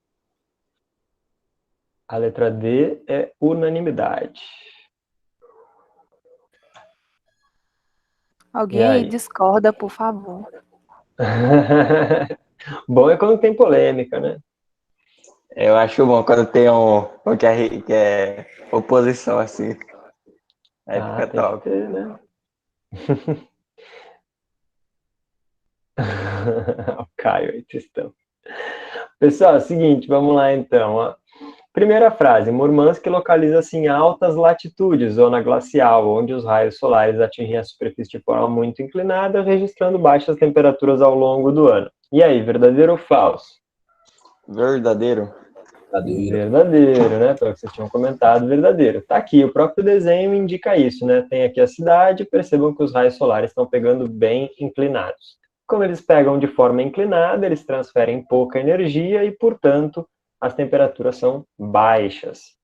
a letra D é unanimidade. Alguém aí discorda, por favor. Bom é quando tem polêmica, né? Eu acho bom quando tem que é oposição assim. Aí fica tem top. que ter, né? O Caio aí, testão. Pessoal, é o seguinte, vamos lá então. Ó. Primeira frase, Murmansk localiza-se em altas latitudes, zona glacial, onde os raios solares atingem a superfície de forma muito inclinada, registrando baixas temperaturas ao longo do ano. E aí, verdadeiro ou falso? Verdadeiro. Verdadeiro, né? Pelo que vocês tinham comentado, verdadeiro. Tá aqui, o próprio desenho indica isso, né? Tem aqui a cidade, percebam que os raios solares estão pegando bem inclinados. Como eles pegam de forma inclinada, eles transferem pouca energia e, portanto, as temperaturas são baixas.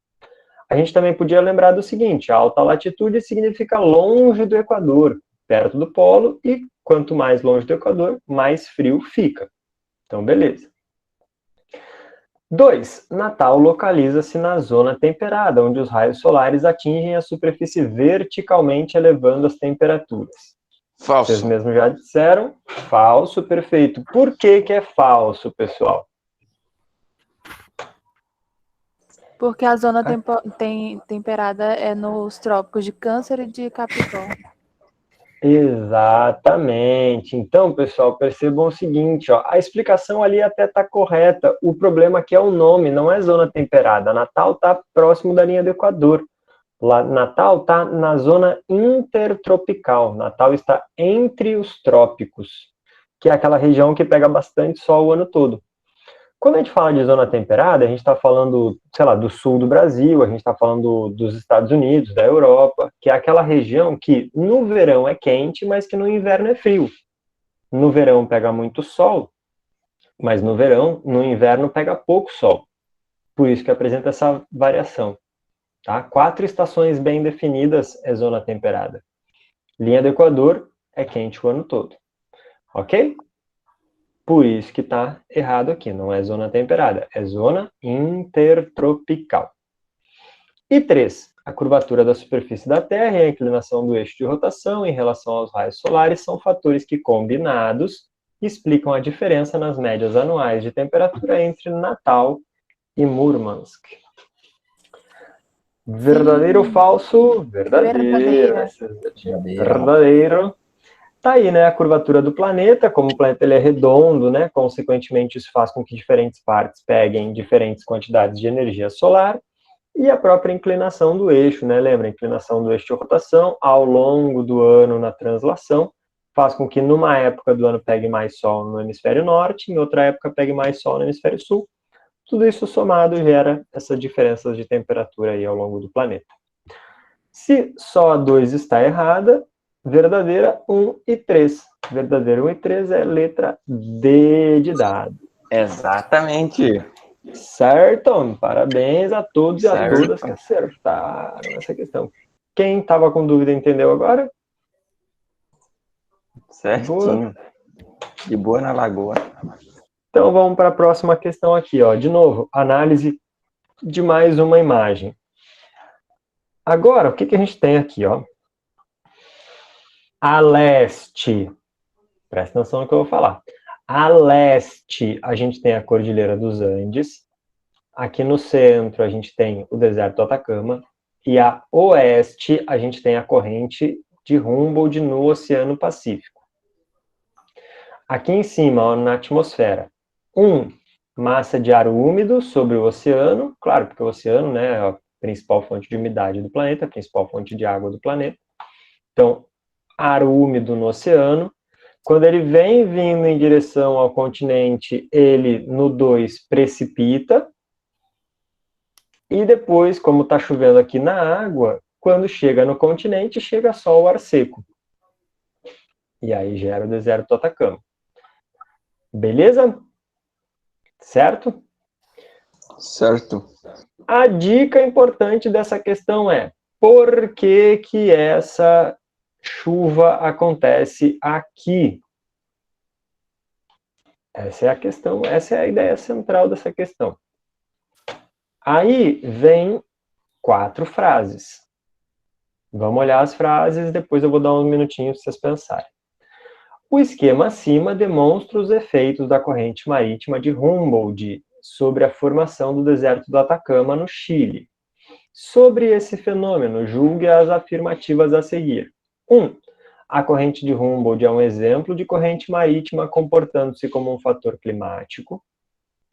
A gente também podia lembrar do seguinte, alta latitude significa longe do Equador, perto do polo, e quanto mais longe do Equador, mais frio fica. Então, beleza. 2. Natal localiza-se na zona temperada, onde os raios solares atingem a superfície verticalmente, elevando as temperaturas. Falso. Vocês mesmos já disseram. Falso, perfeito. Por que é falso, pessoal? Porque a zona temperada é nos trópicos de Câncer e de Capricórnio. Exatamente. Então, pessoal, percebam o seguinte, ó, a explicação ali até está correta. O problema aqui é o nome, não é zona temperada. Natal está próximo da linha do Equador. Natal está na zona intertropical. Natal está entre os trópicos, que é aquela região que pega bastante sol o ano todo. Quando a gente fala de zona temperada, a gente está falando, sei lá, do sul do Brasil, a gente está falando dos Estados Unidos, da Europa, que é aquela região que no verão é quente, mas que no inverno é frio. No verão pega muito sol, mas no inverno pega pouco sol. Por isso que apresenta essa variação. Tá? 4 estações bem definidas é zona temperada. Linha do Equador é quente o ano todo. Ok? Por isso que está errado aqui, não é zona temperada, é zona intertropical. E 3, a curvatura da superfície da Terra e a inclinação do eixo de rotação em relação aos raios solares são fatores que, combinados, explicam a diferença nas médias anuais de temperatura entre Natal e Murmansk. Verdadeiro ou falso? Verdadeiro. Verdadeiro. Tá aí, né, a curvatura do planeta, como o planeta ele é redondo, né, consequentemente isso faz com que diferentes partes peguem diferentes quantidades de energia solar, e a própria inclinação do eixo, né, lembra, a inclinação do eixo de rotação ao longo do ano na translação, faz com que numa época do ano pegue mais sol no hemisfério norte, em outra época pegue mais sol no hemisfério sul, Tudo isso somado gera essas diferenças de temperatura aí ao longo do planeta. Se só a 2 está errada, verdadeira 1 e 3. Verdadeira 1 e 3 é letra D de dado. Exatamente. Certo? Parabéns a todos e a Certo. todas que acertaram essa questão. Quem estava com dúvida entendeu agora? Certinho. Boa. De boa na lagoa. Então vamos para a próxima questão aqui, ó. De novo, análise de mais uma imagem. Agora, o que a gente tem aqui, ó? A leste, presta atenção no que eu vou falar. A leste, a gente tem a Cordilheira dos Andes. Aqui no centro, a gente tem o deserto do Atacama. E a oeste, a gente tem a corrente de Humboldt no Oceano Pacífico. Aqui em cima, ó, na atmosfera, massa de ar úmido sobre o oceano. Claro, porque o oceano, né, é a principal fonte de umidade do planeta, a principal fonte de água do planeta. Então, ar úmido no oceano. Quando ele vem vindo em direção ao continente, ele, no 2, precipita. E depois, como está chovendo aqui na água, quando chega no continente, chega só o ar seco. E aí gera o deserto do Atacama. Beleza? Certo? Certo. A dica importante dessa questão é: por que que essa chuva acontece aqui? Essa é a questão, essa é a ideia central dessa questão. Aí vem 4 frases. Vamos olhar as frases, depois eu vou dar uns minutinhos para vocês pensarem. O esquema acima demonstra os efeitos da corrente marítima de Humboldt sobre a formação do deserto do Atacama, no Chile. Sobre esse fenômeno, julgue as afirmativas a seguir. A corrente de Humboldt é um exemplo de corrente marítima comportando-se como um fator climático.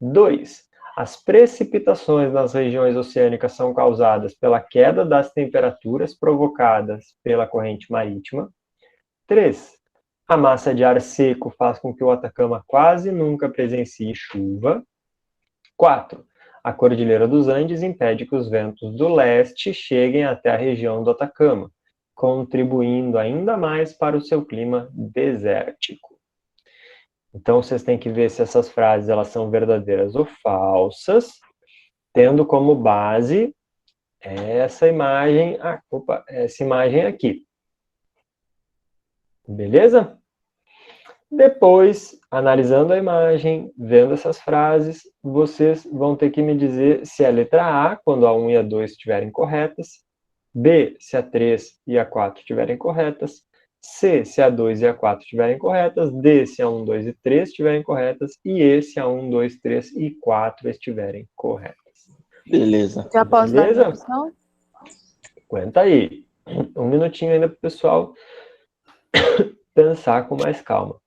2. As precipitações nas regiões oceânicas são causadas pela queda das temperaturas provocadas pela corrente marítima. 3. A massa de ar seco faz com que o Atacama quase nunca presencie chuva. 4. A Cordilheira dos Andes impede que os ventos do leste cheguem até a região do Atacama, contribuindo ainda mais para o seu clima desértico. Então, vocês têm que ver se essas frases elas são verdadeiras ou falsas, tendo como base essa imagem aqui. Beleza? Depois, analisando a imagem, vendo essas frases, vocês vão ter que me dizer se a letra A, quando a 1 e a 2 estiverem corretas, B, se a 3 e a 4 estiverem corretas, C, se a 2 e a 4 estiverem corretas, D, se a 1, 2 e 3 estiverem corretas, e E, se a 1, 2, 3 e 4 estiverem corretas. Beleza. Já posso dar a minha Beleza? opção? Aguenta aí. Um minutinho ainda para o pessoal pensar com mais calma.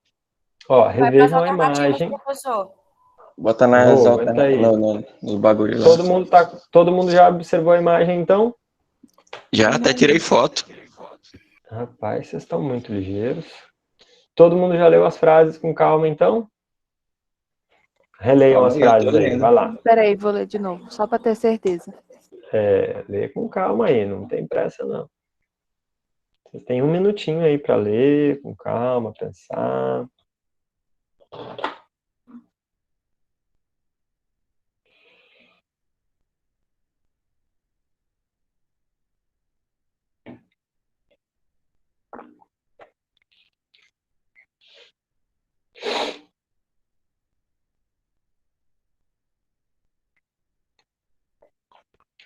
Ó, Vai para as revejam a alternativas, imagem. professor. Bota nas Aguenta aí. no bagulho lá. Todo mundo já observou a imagem, então? Já até tirei foto. Rapaz, vocês estão muito ligeiros. Todo mundo já leu as frases com calma, então? Releiam Calma as aí, eu frases tô aí, lendo. vai lá. Peraí, vou ler de novo, só para ter certeza. Lê com calma aí, não tem pressa, não. Vocês têm um minutinho aí para ler, com calma, pensar.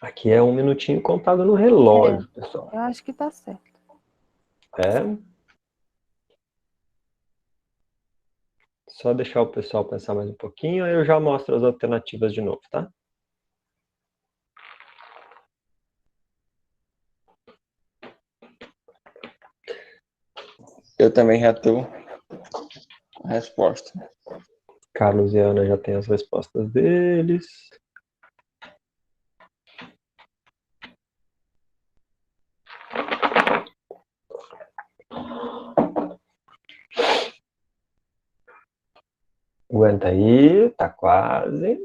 Aqui é um minutinho contado no relógio, pessoal. Eu acho que tá certo. Só deixar o pessoal pensar mais um pouquinho, aí eu já mostro as alternativas de novo, tá? Eu também já tô com a resposta. Carlos e Ana já têm as respostas deles. Aguenta aí, tá quase.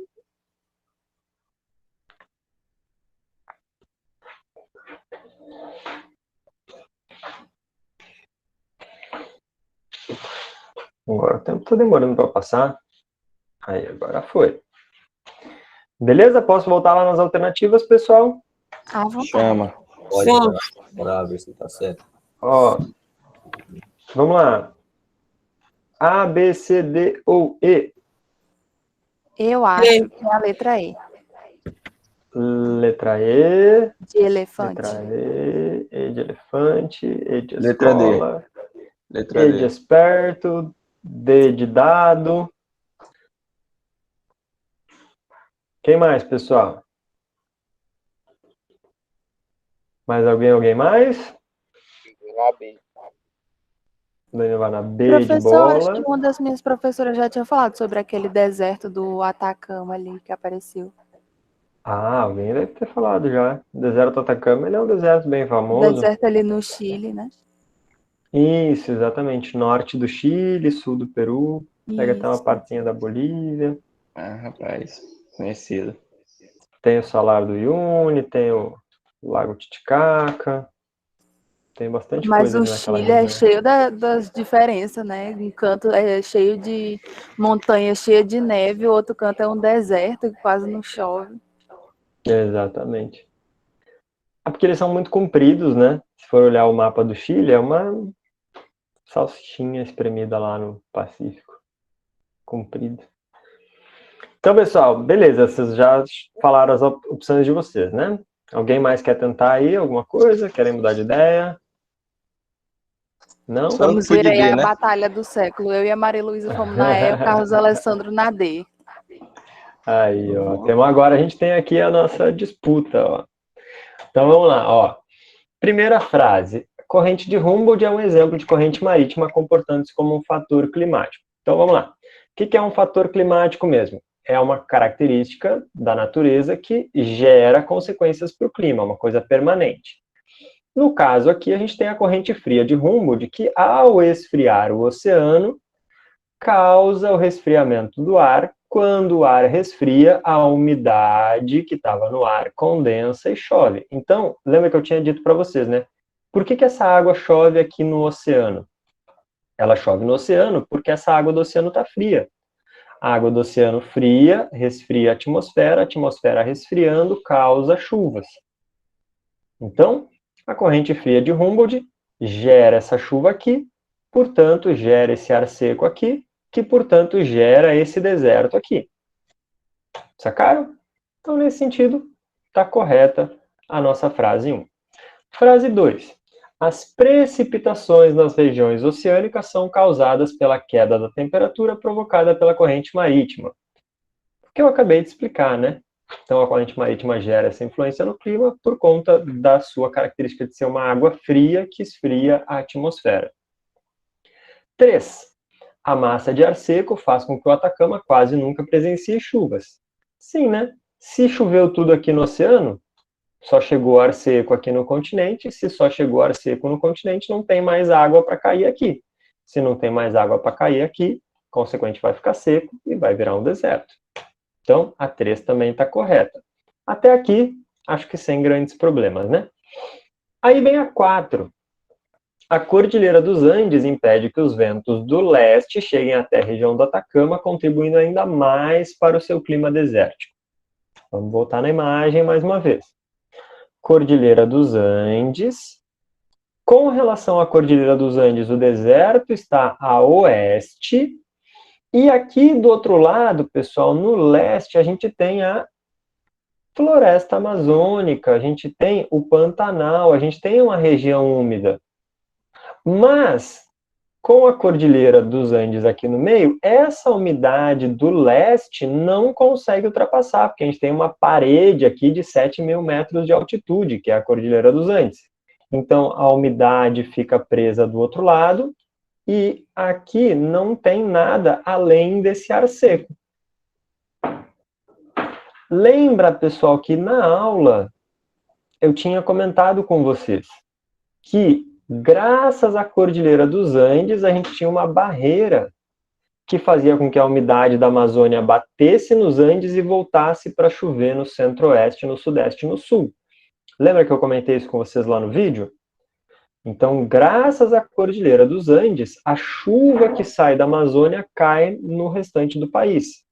Agora o tempo está demorando para passar. Aí, agora foi. Beleza? Posso voltar lá nas alternativas, pessoal? À vontade. Chama. Pode Sim. para ver se tá certo. Ó, vamos lá. A, B, C, D ou E? Eu acho que é a letra E, Letra E. de elefante. Letra E de elefante, E de Letra D. escola, Letra E de D. esperto, D de dado. Quem mais, pessoal? Mais alguém? Alguém mais? Daniel vai na B de Professor, acho que bola. uma das minhas professoras já tinha falado sobre aquele deserto do Atacama ali que apareceu. Ah, alguém deve ter falado já. O deserto do Atacama, ele é um deserto bem O famoso. deserto ali no Chile, né? Isso, exatamente. Norte do Chile, sul do Peru. Pega até uma Isso. partezinha da Bolívia. Ah, rapaz. Conhecido. Tem o Salar do Uyuni, tem o Lago Titicaca. Tem bastante Mas coisa o ali naquela Chile é região. cheio das diferenças, né? Um canto é cheio de montanha, cheia de neve, o outro canto é um deserto que quase não chove. Exatamente. É porque eles são muito compridos, né? Se for olhar o mapa do Chile, é uma salsichinha espremida lá no Pacífico. Comprida. Então, pessoal, beleza. Vocês já falaram as opções de vocês, né? Alguém mais quer tentar aí alguma coisa? Querem mudar de ideia? Não? Só Vamos fui ver de aí D, a né? batalha do século. Eu e a Maria Luísa fomos na E, o Carlos Alessandro na D. Aí, ó. Agora a gente tem aqui a nossa disputa, ó. Então, vamos lá, ó. Primeira frase. Corrente de Humboldt é um exemplo de corrente marítima comportando-se como um fator climático. Então, vamos lá. O que é um fator climático mesmo? É uma característica da natureza que gera consequências para o clima, uma coisa permanente. No caso aqui, a gente tem a corrente fria de Humboldt, que ao esfriar o oceano, causa o resfriamento do ar. Quando o ar resfria, a umidade que estava no ar condensa e chove. Então, lembra que eu tinha dito para vocês, né? Por que essa água chove aqui no oceano? Ela chove no oceano porque essa água do oceano está fria. A água do oceano fria resfria a atmosfera resfriando causa chuvas. Então, a corrente fria de Humboldt gera essa chuva aqui, portanto, gera esse ar seco aqui, que, portanto, gera esse deserto aqui. Sacaram? Então, nesse sentido, está correta a nossa frase 1. Frase 2. As precipitações nas regiões oceânicas são causadas pela queda da temperatura provocada pela corrente marítima. Que eu acabei de explicar, né? Então, a corrente marítima gera essa influência no clima por conta da sua característica de ser uma água fria que esfria a atmosfera. 3. A massa de ar seco faz com que o Atacama quase nunca presencie chuvas. Sim, né? Se choveu tudo aqui no oceano, só chegou ar seco aqui no continente. Se só chegou ar seco no continente, não tem mais água para cair aqui. Se não tem mais água para cair aqui, consequentemente vai ficar seco e vai virar um deserto. Então, a 3 também está correta. Até aqui, acho que sem grandes problemas, né? Aí vem a 4. A Cordilheira dos Andes impede que os ventos do leste cheguem até a região do Atacama, contribuindo ainda mais para o seu clima desértico. Vamos voltar na imagem mais uma vez. Cordilheira dos Andes. Com relação à Cordilheira dos Andes, o deserto está a oeste. E aqui do outro lado, pessoal, no leste, a gente tem a floresta amazônica, a gente tem o Pantanal, a gente tem uma região úmida. Mas, com a Cordilheira dos Andes aqui no meio, essa umidade do leste não consegue ultrapassar, porque a gente tem uma parede aqui de 7.000 metros de altitude, que é a Cordilheira dos Andes. Então, a umidade fica presa do outro lado, e aqui não tem nada além desse ar seco. Lembra, pessoal, que na aula eu tinha comentado com vocês que, graças à Cordilheira dos Andes, a gente tinha uma barreira que fazia com que a umidade da Amazônia batesse nos Andes e voltasse para chover no centro-oeste, no sudeste e no sul. Lembra que eu comentei isso com vocês lá no vídeo? Então, graças à Cordilheira dos Andes, a chuva que sai da Amazônia cai no restante do país.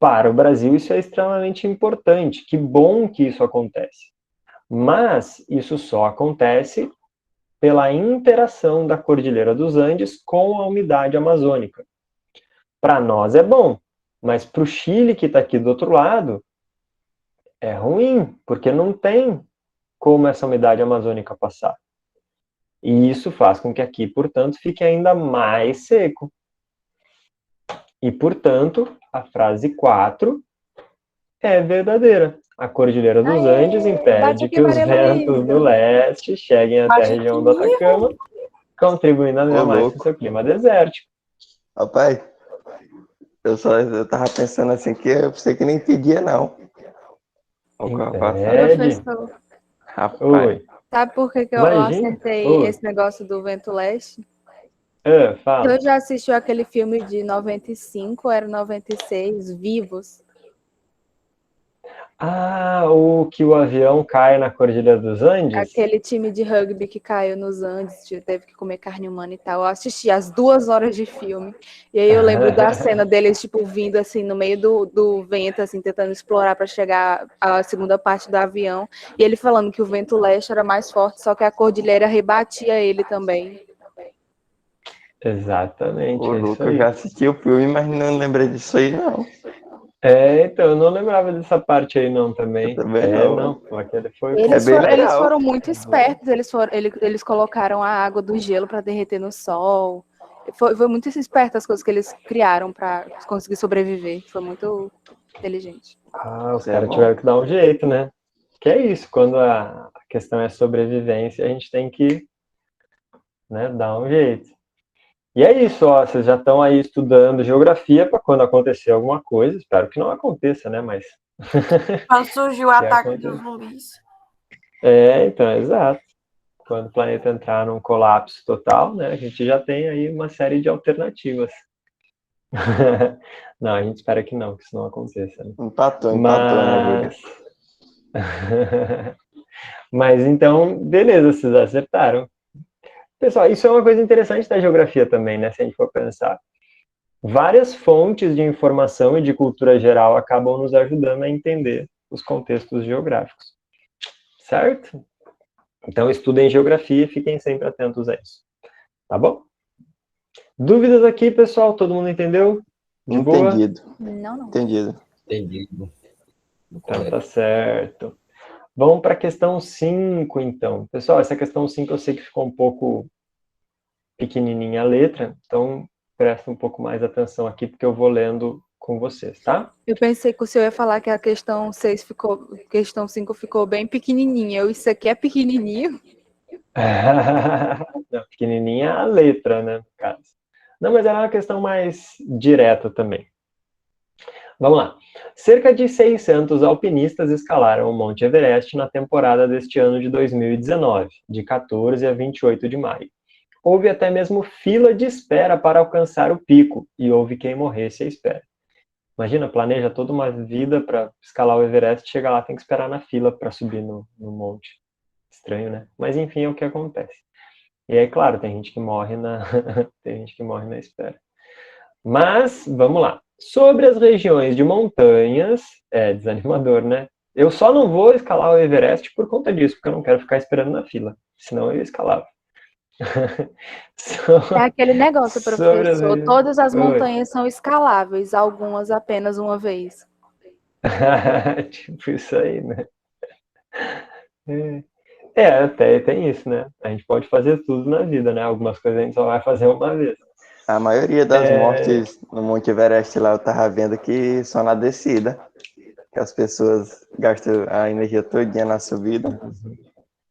Para o Brasil, isso é extremamente importante. Que bom que isso acontece. Mas isso só acontece pela interação da Cordilheira dos Andes com a umidade amazônica. Para nós é bom, mas para o Chile, que está aqui do outro lado, é ruim, porque não tem como essa umidade amazônica passar. E isso faz com que aqui, portanto, fique ainda mais seco. E, portanto, a frase 4 é verdadeira. A Cordilheira dos Andes impede que os ventos do leste cheguem até a região do Atacama, contribuindo ainda mais com seu clima desértico. Rapaz, eu tava pensando assim que eu pensei que nem pedia, não. Impede. Rapaz. Oi. Sabe por que eu Imagina. acertei Oi. esse negócio do vento leste? Fala. Eu já assisti aquele filme de 95, era 96, Vivos. Ah, o que o avião cai na Cordilheira dos Andes? Aquele time de rugby que caiu nos Andes, teve que comer carne humana e tal. Eu assisti as 2 horas de filme. E aí eu lembro da cena deles, tipo, vindo assim no meio do vento, assim, tentando explorar para chegar à segunda parte do avião. E ele falando que o vento leste era mais forte, só que a cordilheira rebatia ele também. Exatamente. Ô, é isso Luca, eu aí. já assisti o filme, mas não lembrei disso aí, não. Então, eu não lembrava dessa parte aí não também. Eu também não. Não, aquele foi... Eles bem legal. eles foram muito espertos, eles colocaram a água do gelo para derreter no sol. Foi muito esperto as coisas que eles criaram para conseguir sobreviver. Foi muito inteligente. Os Isso é caras bom. tiveram que dar um jeito, né? Que é isso, quando a questão é sobrevivência, a gente tem que, né, dar um jeito. E é isso, ó, vocês já estão aí estudando geografia para quando acontecer alguma coisa, espero que não aconteça, né, mas... Quando surgiu o ataque dos zumbis. Então, exato. Quando o planeta entrar num colapso total, né, a gente já tem aí uma série de alternativas. Não, a gente espera que não, que isso não aconteça. Né? Empatou na vida. Mas então, beleza, vocês acertaram. Pessoal, isso é uma coisa interessante da geografia também, né, se a gente for pensar. Várias fontes de informação e de cultura geral acabam nos ajudando a entender os contextos geográficos. Certo? Então, estudem geografia e fiquem sempre atentos a isso. Tá bom? Dúvidas aqui, pessoal? Todo mundo entendeu? De Entendido. boa? Não. Entendido. Então, tá certo. Vamos para a questão 5, então. Pessoal, essa questão 5 eu sei que ficou um pouco pequenininha a letra, então presta um pouco mais atenção aqui, porque eu vou lendo com vocês, tá? Eu pensei que o senhor ia falar que a questão 5 ficou bem pequenininha. Isso aqui é pequenininho? Não, pequenininha a letra, né, no caso. Não, mas era uma questão mais direta também. Vamos lá. Cerca de 600 alpinistas escalaram o Monte Everest na temporada deste ano de 2019, de 14 a 28 de maio. Houve até mesmo fila de espera para alcançar o pico, e houve quem morresse à espera. Imagina, planeja toda uma vida para escalar o Everest, chega lá, tem que esperar na fila para subir no monte. Estranho, né? Mas enfim, é o que acontece. E aí, claro, tem gente que morre tem gente que morre na espera. Mas, vamos lá. Sobre as regiões de montanhas, é desanimador, né? Eu só não vou escalar o Everest por conta disso, porque eu não quero ficar esperando na fila. Senão eu escalava. É aquele negócio, professor. Todas as montanhas são escaláveis, algumas apenas uma vez. Tipo isso aí, né? Até tem isso, né? A gente pode fazer tudo na vida, né? Algumas coisas a gente só vai fazer uma vez. A maioria das mortes no Monte Everest lá, eu tava vendo que só na descida. Que as pessoas gastam a energia todinha na subida.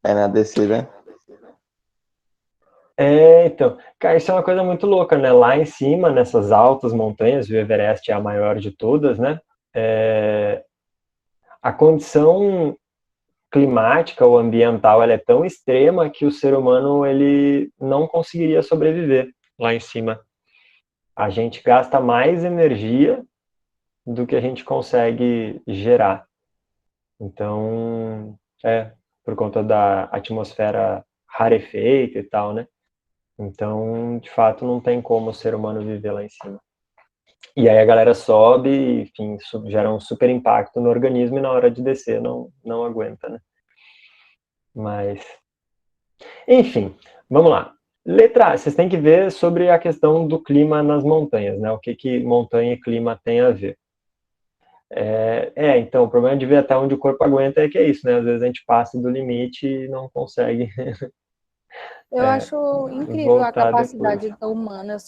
É na descida. Então, cara, isso é uma coisa muito louca, né? Lá em cima, nessas altas montanhas, o Everest é a maior de todas, né? A condição climática ou ambiental, ela é tão extrema que o ser humano, ele não conseguiria sobreviver lá em cima. A gente gasta mais energia do que a gente consegue gerar. Então, por conta da atmosfera rarefeito e tal, né? Então, de fato, não tem como o ser humano viver lá em cima. E aí a galera sobe, enfim, gera um super impacto no organismo e na hora de descer não aguenta, né? Mas, enfim, vamos lá. Letra A, vocês têm que ver sobre a questão do clima nas montanhas, né? O que montanha e clima tem a ver. Então, o problema de ver até onde o corpo aguenta é que é isso, né? Às vezes a gente passa do limite e não consegue Eu acho incrível a voltar capacidade depois. humana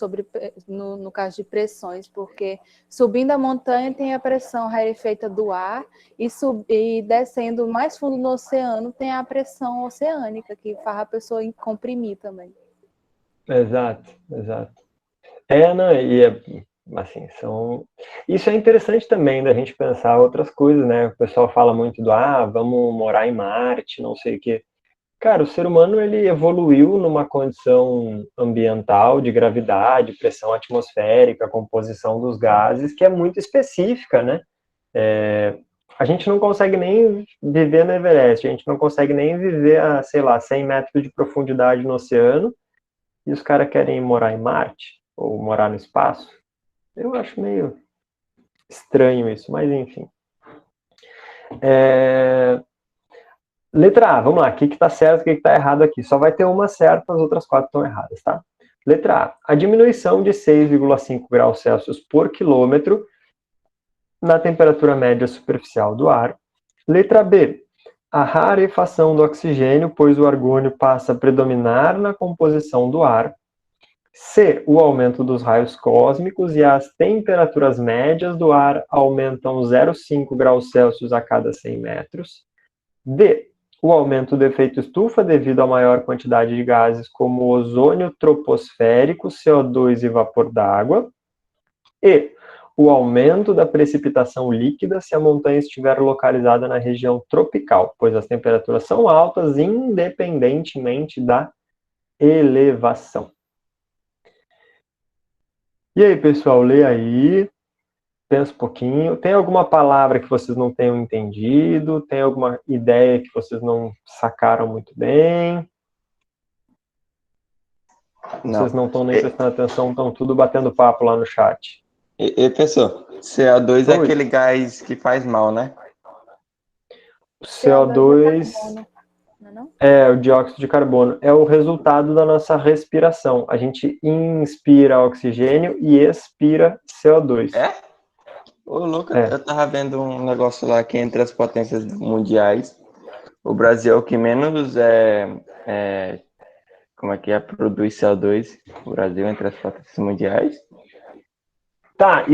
no caso de pressões, porque subindo a montanha tem a pressão rarefeita do ar e descendo mais fundo no oceano tem a pressão oceânica, que faz a pessoa comprimir também. Exato. Não, assim, isso é interessante também da gente pensar outras coisas, né? O pessoal fala muito vamos morar em Marte, não sei o quê. Cara, o ser humano, ele evoluiu numa condição ambiental, de gravidade, pressão atmosférica, composição dos gases, que é muito específica, né? A gente não consegue nem viver no Everest, a gente não consegue nem viver a, sei lá, 100 metros de profundidade no oceano, e os caras querem morar em Marte, ou morar no espaço. Eu acho meio estranho isso, mas enfim. Letra A, vamos lá, o que está certo e o que está errado aqui? Só vai ter uma certa, as outras 4 estão erradas, tá? Letra A, a diminuição de 6,5 graus Celsius por quilômetro na temperatura média superficial do ar. Letra B, a rarefação do oxigênio, pois o argônio passa a predominar na composição do ar. C, o aumento dos raios cósmicos e as temperaturas médias do ar aumentam 0,5 graus Celsius a cada 100 metros. D, o aumento do efeito estufa devido à maior quantidade de gases como ozônio troposférico, CO2 e vapor d'água. E, o aumento da precipitação líquida se a montanha estiver localizada na região tropical, pois as temperaturas são altas independentemente da elevação. E aí, pessoal, lê aí, pensa um pouquinho. Tem alguma palavra que vocês não tenham entendido? Tem alguma ideia que vocês não sacaram muito bem? Não. Vocês não estão nem prestando atenção, estão tudo batendo papo lá no chat. E pessoal, CO2 é Oi. aquele gás que faz mal, né? O CO2 é o dióxido de carbono. É o resultado da nossa respiração. A gente inspira oxigênio e expira CO2. É? Ô, louco, eu tava vendo um negócio lá que entre as potências mundiais, o Brasil é o que menos produz CO2. O Brasil entre as potências mundiais. Tá,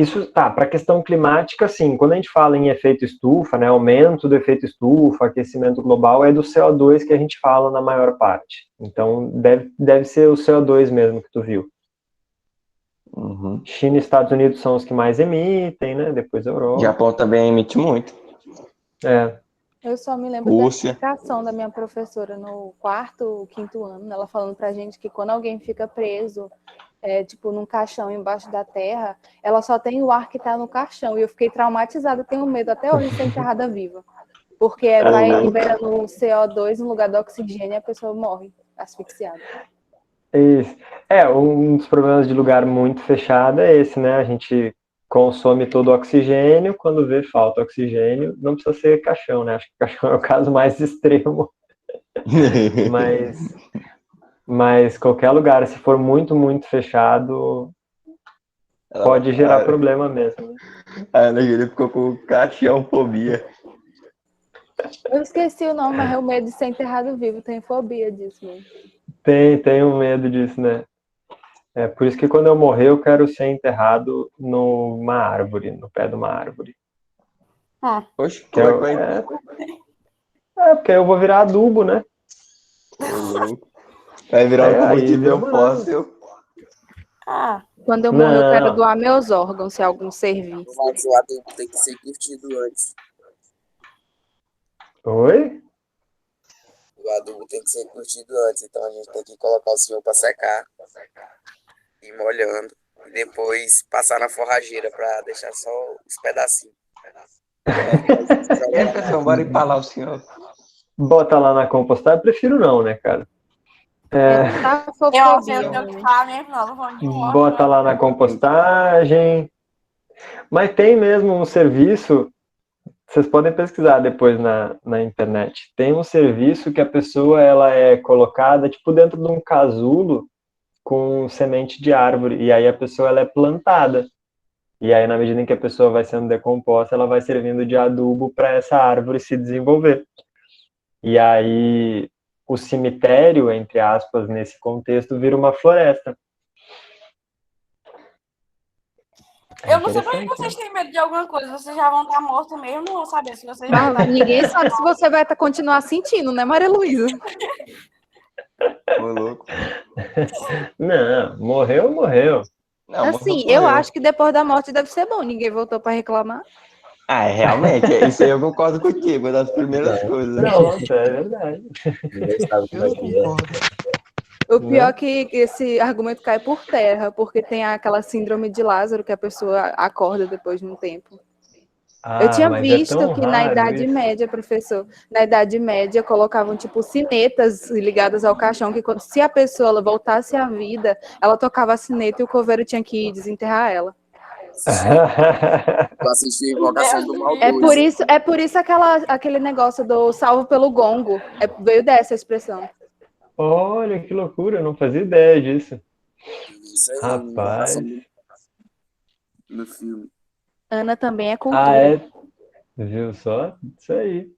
para a questão climática, sim. Quando a gente fala em efeito estufa, né, aumento do efeito estufa, aquecimento global, é do CO2 que a gente fala na maior parte. Então, deve ser o CO2 mesmo que tu viu. Uhum. China e Estados Unidos são os que mais emitem, né? Depois a Europa. Japão também emite muito. Eu só me lembro da explicação da minha professora no 4º, 5º ano, ela falando pra gente que quando alguém fica preso, tipo, num caixão embaixo da terra, ela só tem o ar que tá no caixão. E eu fiquei traumatizada, tenho medo até hoje de ser enterrada viva. Porque vai liberando o CO2 no lugar do oxigênio e a pessoa morre asfixiada. Isso. Um dos problemas de lugar muito fechado é esse, né? A gente consome todo o oxigênio, quando vê falta oxigênio, não precisa ser caixão, né? Acho que caixão é o caso mais extremo. Mas qualquer lugar, se for muito, muito fechado, pode gerar problema mesmo. A Ana Júlia ficou com caixãofobia. Eu esqueci o nome, mas é o medo de ser enterrado vivo, tenho fobia disso mesmo. Tenho medo disso, né? É por isso que quando eu morrer, eu quero ser enterrado numa árvore, no pé de uma árvore. Poxa, porque eu vou virar adubo, né? Vai virar um combustível fóssil. Quando eu morrer, eu quero doar meus órgãos, se algum servir. Mas o adubo tem que ser curtido antes. Oi? O adubo tem que ser curtido antes, então a gente tem que colocar o senhor para secar, ir molhando, e depois passar na forrageira para deixar só os pedacinhos. Pessoal, bora empalar o senhor. Bota lá na compostagem, eu prefiro não, né, cara? Tá Eu sei o que fofobia. falar mesmo, não. Tô falando de morte. Bota lá na compostagem. Mas tem mesmo um serviço, vocês podem pesquisar depois na internet. Tem um serviço que a pessoa ela é colocada tipo dentro de um casulo com semente de árvore, e aí a pessoa ela é plantada. E aí, na medida em que a pessoa vai sendo decomposta, ela vai servindo de adubo para essa árvore se desenvolver. E aí, o cemitério, entre aspas, nesse contexto, vira uma floresta. Eu não sei por que vocês têm medo de alguma coisa. Vocês já vão estar mortos mesmo, não vou saber se vocês vão estar... Ninguém sabe se você vai continuar sentindo, né, Maria Luísa? Ô, louco. Não, morreu, morreu. Não, Assim, morreu. eu acho que depois da morte deve ser bom. Ninguém voltou para reclamar. Ah, realmente, isso aí eu concordo contigo, uma das primeiras coisas. Pronto, é verdade. Ninguém sabe como é que é. O pior é que esse argumento cai por terra, porque tem aquela síndrome de Lázaro que a pessoa acorda depois de um tempo. Eu tinha mas visto é tão que na raro Idade isso. Média, professor, na Idade Média colocavam tipo sinetas ligadas ao caixão, que se a pessoa ela voltasse à vida, ela tocava a sineta e o coveiro tinha que ir desenterrar ela. Eu assisti Invocação do Mal 2. É por isso aquele negócio do salvo pelo gongo. Veio dessa expressão. Olha, que loucura, eu não fazia ideia disso. Isso aí, Rapaz. no filme. Ana também é cultura. Ah, é? Viu só? Isso aí.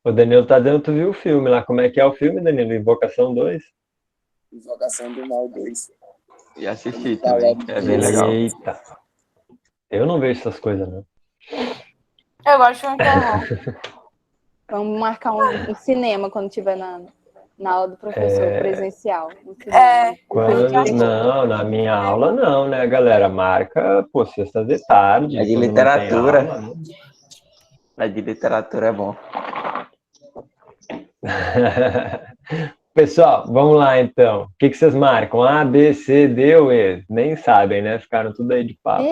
O Danilo tá dizendo que tu viu o filme lá. Como é que é o filme, Danilo? Invocação 2? Invocação do Mal 2. E assisti também, é bem legal. Eita. Eu não vejo essas coisas, não. Eu gosto de filme de terror. Vamos marcar um cinema quando tiver na aula do professor, presencial. Não, na minha aula não, né, galera? Marca, pô, sexta de tarde. É de quando não tem literatura. aula, né? A de literatura é bom. Pessoal, vamos lá então. O que vocês marcam? A, B, C, D ou E? Nem sabem, né? Ficaram tudo aí de papo.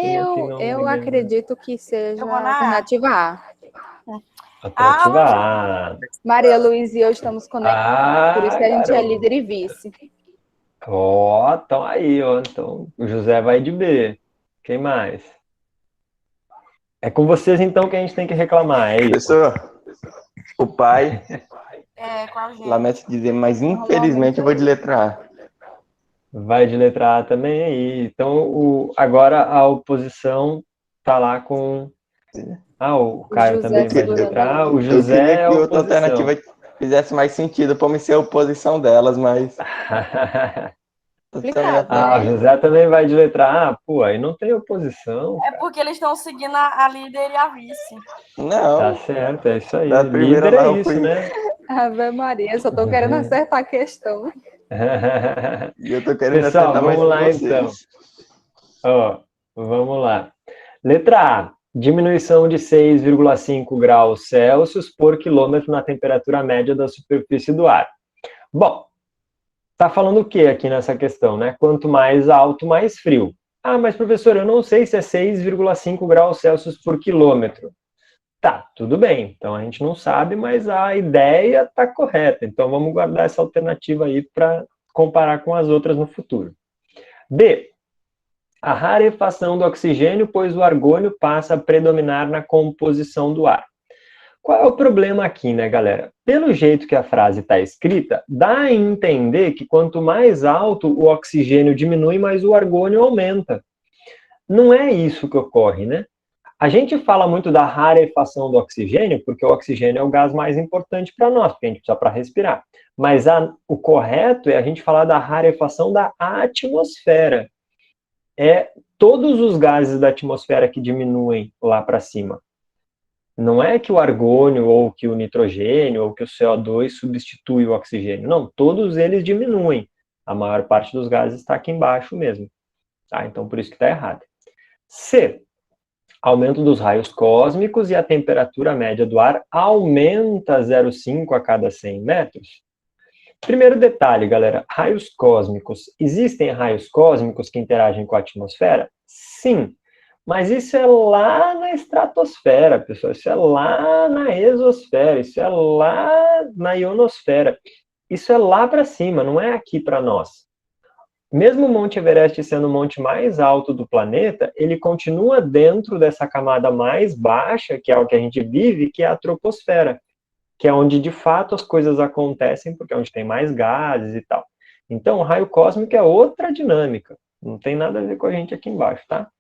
Eu acredito que seja Eu vou na A. alternativa A. Alternativa A. Maria Luísa e eu estamos conectados, por isso que a gente é líder e vice. Ó, então aí, ó. Então, o José vai de B. Quem mais? É com vocês, então, que a gente tem que reclamar, é isso? Professor, o pai, Qual gente? lamento dizer, mas infelizmente eu vou de letra A. Vai de letra A também aí. Então, agora a oposição tá lá com... o Caio também vai de letra A. O José é a eu queria que outra oposição. alternativa fizesse mais sentido para me ser a oposição delas, mas... Complicado, o José também vai de letra A. Pô, aí não tem oposição. É porque eles estão seguindo a líder e a vice. Não. Tá certo, é isso aí. Da primeira Líder lá, é isso, né? Ave Maria, só tô querendo acertar a questão. E eu tô querendo Pessoal, acertar mais vamos lá que vocês. então. Ó, vamos lá. Letra A. Diminuição de 6,5 graus Celsius por quilômetro na temperatura média da superfície do ar. Bom, tá falando o que aqui nessa questão, né? Quanto mais alto, mais frio. Ah, mas professor, eu não sei se é 6,5 graus Celsius por quilômetro. Tá, tudo bem. Então a gente não sabe, mas a ideia tá correta. Então vamos guardar essa alternativa aí para comparar com as outras no futuro. B. A rarefação do oxigênio, pois o argônio passa a predominar na composição do ar. Qual é o problema aqui, né, galera? Pelo jeito que a frase está escrita, dá a entender que quanto mais alto o oxigênio diminui, mais o argônio aumenta. Não é isso que ocorre, né? A gente fala muito da rarefação do oxigênio, porque o oxigênio é o gás mais importante para nós, porque a gente precisa para respirar. Mas o correto é a gente falar da rarefação da atmosfera. É todos os gases da atmosfera que diminuem lá para cima. Não é que o argônio, ou que o nitrogênio, ou que o CO2 substitui o oxigênio. Não, todos eles diminuem. A maior parte dos gases está aqui embaixo mesmo. Tá? Então, por isso que está errado. C. Aumento dos raios cósmicos e a temperatura média do ar aumenta 0,5 a cada 100 metros. Primeiro detalhe, galera, raios cósmicos. Existem raios cósmicos que interagem com a atmosfera? Sim, mas isso é lá na estratosfera, pessoal. Isso é lá na exosfera, isso é lá na ionosfera. isso é lá para cima, não é aqui para nós. Mesmo o Monte Everest sendo o monte mais alto do planeta, ele continua dentro dessa camada mais baixa, que é o que a gente vive, que é a troposfera, que é onde de fato as coisas acontecem, porque é onde tem mais gases e tal. Então, o raio cósmico é outra dinâmica, não tem nada a ver com a gente aqui embaixo, tá?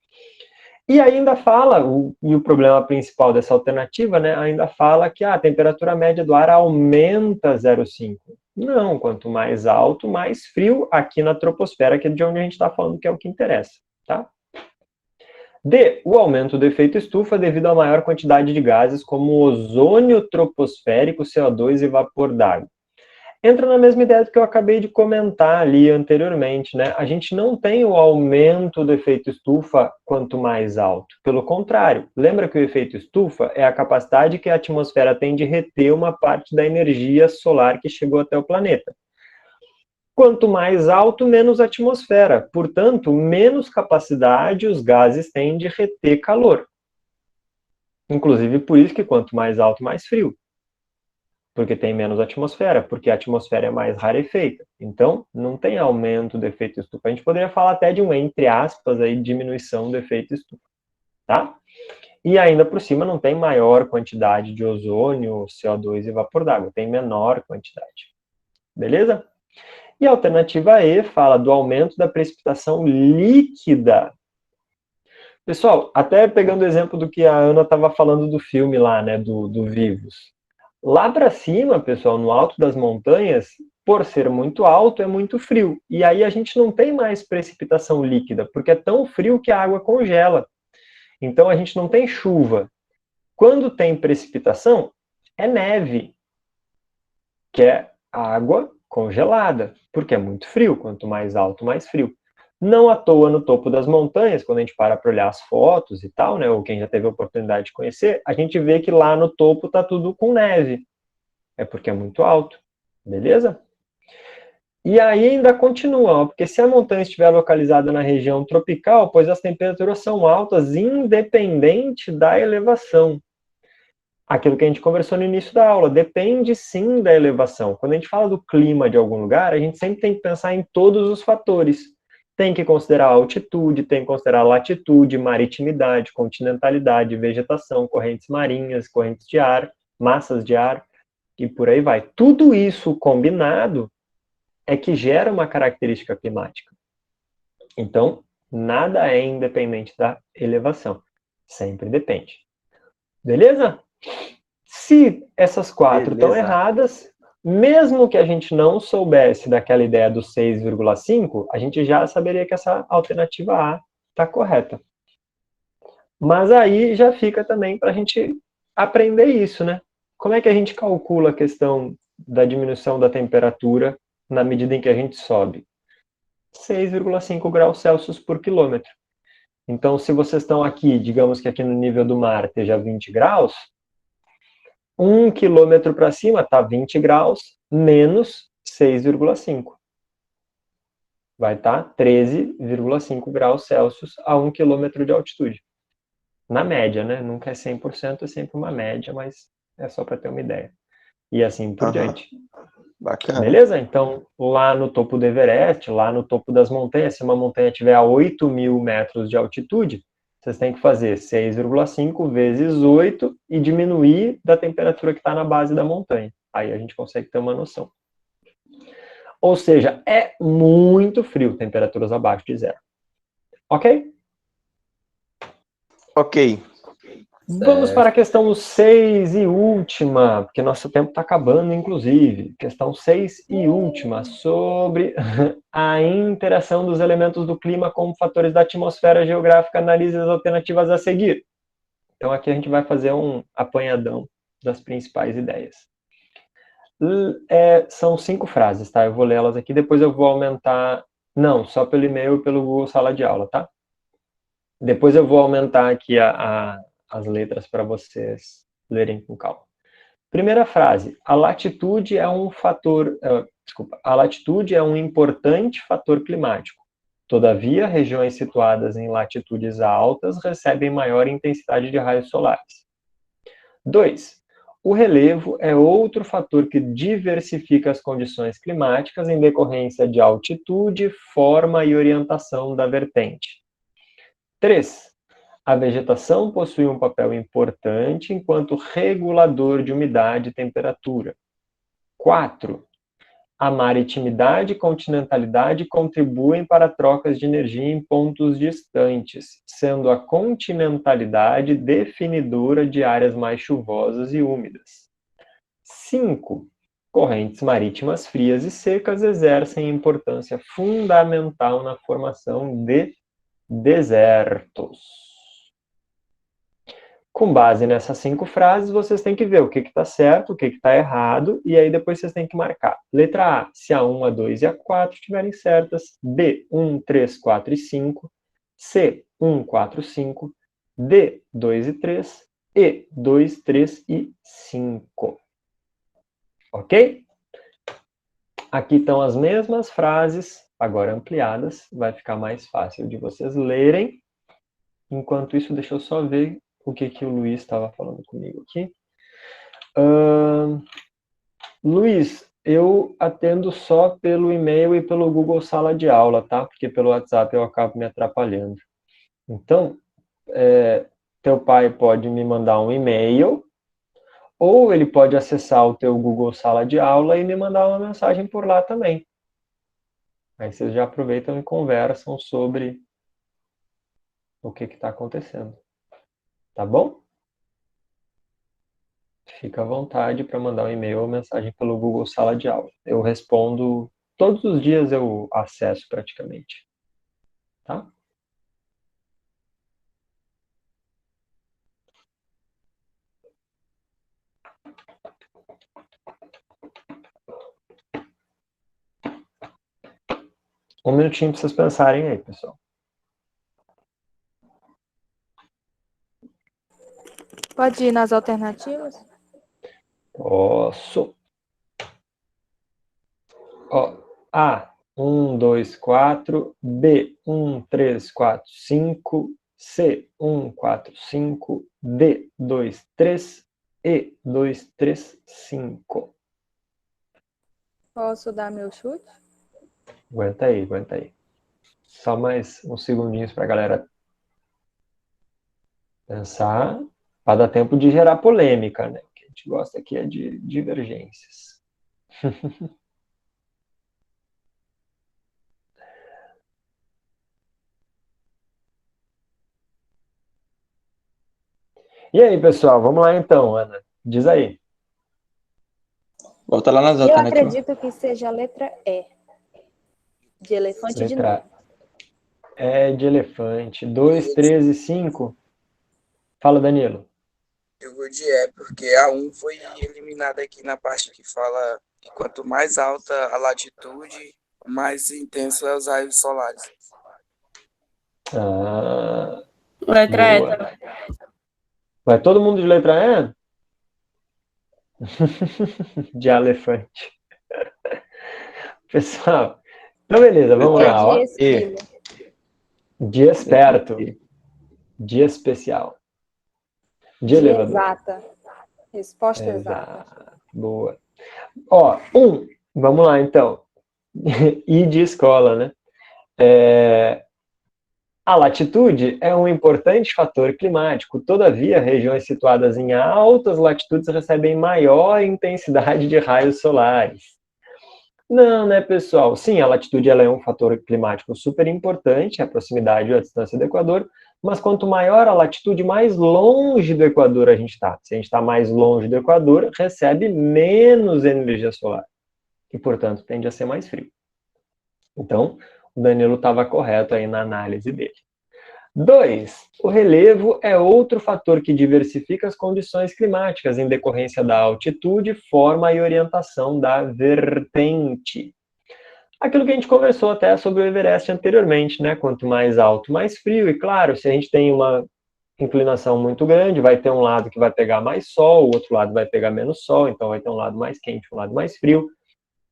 E ainda fala, e o problema principal dessa alternativa, né, ainda fala que a temperatura média do ar aumenta 0,5. Não, quanto mais alto, mais frio aqui na troposfera, que é de onde a gente está falando, que é o que interessa, tá? D, o aumento do efeito estufa devido à maior quantidade de gases como ozônio troposférico, CO2 e vapor d'água. Entra na mesma ideia do que eu acabei de comentar ali anteriormente, né? A gente não tem o aumento do efeito estufa quanto mais alto. Pelo contrário, lembra que o efeito estufa é a capacidade que a atmosfera tem de reter uma parte da energia solar que chegou até o planeta. Quanto mais alto, menos atmosfera. Portanto, menos capacidade os gases têm de reter calor. Inclusive, por isso que quanto mais alto, mais frio. Porque tem menos atmosfera, porque a atmosfera é mais rarefeita. Então, não tem aumento do efeito estufa. A gente poderia falar até de um, entre aspas, aí, diminuição do efeito estufa. Tá? E ainda por cima não tem maior quantidade de ozônio, CO2 e vapor d'água. Tem menor quantidade. Beleza? E a alternativa E fala do aumento da precipitação líquida. Pessoal, até pegando o exemplo do que a Ana estava falando do filme lá, né, do Vivos. Lá para cima, pessoal, no alto das montanhas, por ser muito alto, é muito frio. E aí a gente não tem mais precipitação líquida, porque é tão frio que a água congela. Então a gente não tem chuva. Quando tem precipitação, é neve, que é água congelada, porque é muito frio. Quanto mais alto, mais frio. Não à toa, no topo das montanhas, quando a gente para olhar as fotos e tal, né, ou quem já teve a oportunidade de conhecer, a gente vê que lá no topo tá tudo com neve. É porque é muito alto, beleza? E aí ainda continua, ó, porque se a montanha estiver localizada na região tropical, pois as temperaturas são altas independente da elevação. Aquilo que a gente conversou no início da aula, depende sim da elevação. Quando a gente fala do clima de algum lugar, a gente sempre tem que pensar em todos os fatores. Tem que considerar a altitude, tem que considerar latitude, maritimidade, continentalidade, vegetação, correntes marinhas, correntes de ar, massas de ar, e por aí vai. Tudo isso combinado é que gera uma característica climática. Então, nada é independente da elevação. Sempre depende. Beleza? Se essas quatro estão erradas, mesmo que a gente não soubesse daquela ideia do 6,5, a gente já saberia que essa alternativa A está correta. Mas aí já fica também para a gente aprender isso, né? Como é que a gente calcula a questão da diminuição da temperatura na medida em que a gente sobe? 6,5 graus Celsius por quilômetro. Então, se vocês estão aqui, digamos que aqui no nível do mar esteja 20 graus, 1 quilômetro para cima está 20 graus menos 6,5. Vai estar 13,5 graus Celsius a 1 quilômetro de altitude. Na média, né? Nunca é 100%, é sempre uma média, mas é só para ter uma ideia. E assim por diante. Bacana. Beleza? Então, lá no topo do Everest, lá no topo das montanhas, se uma montanha tiver a 8.000 metros de altitude, vocês têm que fazer 6,5 vezes 8 e diminuir da temperatura que está na base da montanha. Aí a gente consegue ter uma noção. Ou seja, é muito frio, temperaturas abaixo de zero. Ok? Ok. Vamos para a questão 6 e última, porque nosso tempo está acabando, inclusive. Questão 6 e última, sobre a interação dos elementos do clima com fatores da atmosfera geográfica. Analise as alternativas a seguir. Então, aqui a gente vai fazer um apanhadão das principais ideias. São 5 frases, tá? Eu vou ler elas aqui, depois eu vou aumentar... Não, só pelo e-mail e pelo Google Sala de Aula, tá? Depois eu vou aumentar aqui as letras para vocês lerem com calma. Primeira frase, a latitude é um fator, a latitude é um importante fator climático. Todavia, regiões situadas em latitudes altas recebem maior intensidade de raios solares. 2. O relevo é outro fator que diversifica as condições climáticas em decorrência de altitude, forma e orientação da vertente. 3. A vegetação possui um papel importante enquanto regulador de umidade e temperatura. 4. A maritimidade e continentalidade contribuem para trocas de energia em pontos distantes, sendo a continentalidade definidora de áreas mais chuvosas e úmidas. 5. Correntes marítimas frias e secas exercem importância fundamental na formação de desertos. Com base nessas 5 frases, vocês têm que ver o que está certo, o que está errado, e aí depois vocês têm que marcar. Letra A, se a 1, a 2 e a 4 estiverem certas. B, 1, 3, 4 e 5. C, 1, 4, 5. D, 2 e 3. E, 2, 3 e 5. Ok? Aqui estão as mesmas frases, agora ampliadas. Vai ficar mais fácil de vocês lerem. Enquanto isso, deixa eu só ver o que o Luiz estava falando comigo aqui. Luiz, eu atendo só pelo e-mail e pelo Google Sala de Aula, tá? Porque pelo WhatsApp eu acabo me atrapalhando. Então, teu pai pode me mandar um e-mail, ou ele pode acessar o teu Google Sala de Aula e me mandar uma mensagem por lá também. Aí vocês já aproveitam e conversam sobre o que está acontecendo. Tá bom? Fica à vontade para mandar um e-mail ou mensagem pelo Google Sala de Aula. Eu respondo, todos os dias eu acesso praticamente. Tá? Um minutinho para vocês pensarem aí, pessoal. Pode ir nas alternativas? Posso. Ó, A, 1, 2, 4. B, 1, 3, 4, 5. C, 1, 4, 5. D, 2, 3. E, 2, 3, 5. Posso dar meu chute? Aguenta aí, aguenta aí. Só mais uns segundinhos para a galera pensar, para dar tempo de gerar polêmica, né? O que a gente gosta aqui é de divergências. E aí, pessoal, vamos lá então, Ana. Diz aí. Volta lá nas Eu alternativas. acredito que seja a letra E. De elefante de novo. Letra E de elefante. 2, 3 e 5. Fala, Danilo. Eu vou de E, porque a 1 foi eliminada aqui na parte que fala que quanto mais alta a latitude, mais intenso é os raios solares. Ah, Letra E boa. também. Vai todo mundo de letra E? De elefante. Pessoal, então beleza, vamos E lá. Ó. de esquilo. De esperto. De especial. De De elevador. exata. Resposta exata. Exato. Boa. Ó, vamos lá então. E de escola, né? A latitude é um importante fator climático, todavia, regiões situadas em altas latitudes recebem maior intensidade de raios solares. Não, né, pessoal? Sim, a latitude ela é um fator climático super importante, a proximidade ou a distância do Equador, mas quanto maior a latitude, mais longe do Equador a gente está. Se a gente está mais longe do Equador, recebe menos energia solar e, portanto, tende a ser mais frio. Então, o Danilo estava correto aí na análise dele. 2. O relevo é outro fator que diversifica as condições climáticas em decorrência da altitude, forma e orientação da vertente. Aquilo que a gente conversou até sobre o Everest anteriormente, né? Quanto mais alto, mais frio. E claro, se a gente tem uma inclinação muito grande, vai ter um lado que vai pegar mais sol, o outro lado vai pegar menos sol, então vai ter um lado mais quente, um lado mais frio.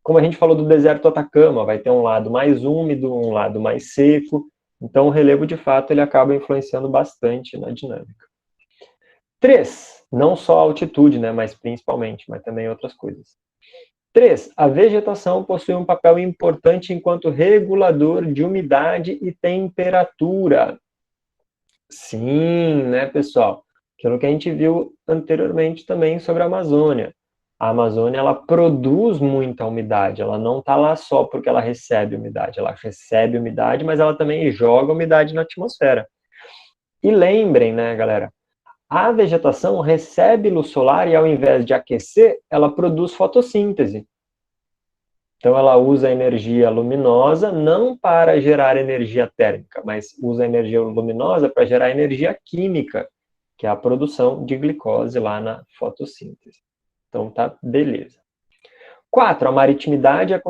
Como a gente falou do deserto Atacama, vai ter um lado mais úmido, um lado mais seco. Então, o relevo, de fato, ele acaba influenciando bastante na dinâmica. 3, não só a altitude, né, mas principalmente, mas também outras coisas. 3, a vegetação possui um papel importante enquanto regulador de umidade e temperatura. Sim, né, pessoal? Aquilo que a gente viu anteriormente também sobre a Amazônia. A Amazônia, ela produz muita umidade, ela não está lá só porque ela recebe umidade, ela recebe umidade, mas ela também joga umidade na atmosfera. E lembrem, né, galera, a vegetação recebe luz solar e ao invés de aquecer, ela produz fotossíntese. Então ela usa a energia luminosa não para gerar energia térmica, mas usa a energia luminosa para gerar energia química, que é a produção de glicose lá na fotossíntese. Então tá, beleza. 4. A maritimidade e a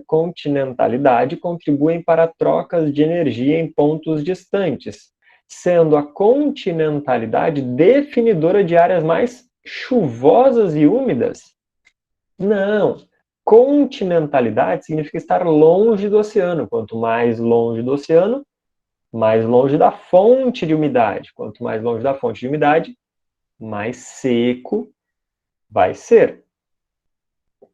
continentalidade contribuem para trocas de energia em pontos distantes, sendo a continentalidade definidora de áreas mais chuvosas e úmidas? Não. Continentalidade significa estar longe do oceano. Quanto mais longe do oceano, mais longe da fonte de umidade. Quanto mais longe da fonte de umidade, mais seco vai ser.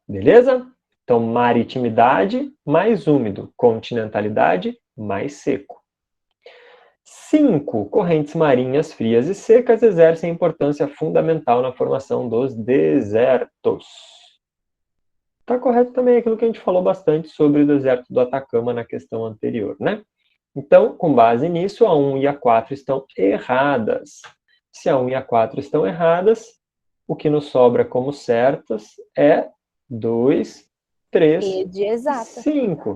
Beleza? Então, maritimidade mais úmido, continentalidade mais seco. 5. Correntes marinhas frias e secas exercem importância fundamental na formação dos desertos. Está correto também aquilo que a gente falou bastante sobre o deserto do Atacama na questão anterior, né? Então, com base nisso, a 1 e a 4 estão erradas. Se a 1 e a 4 estão erradas, o que nos sobra como certas é 2, 3, E de exata. 5.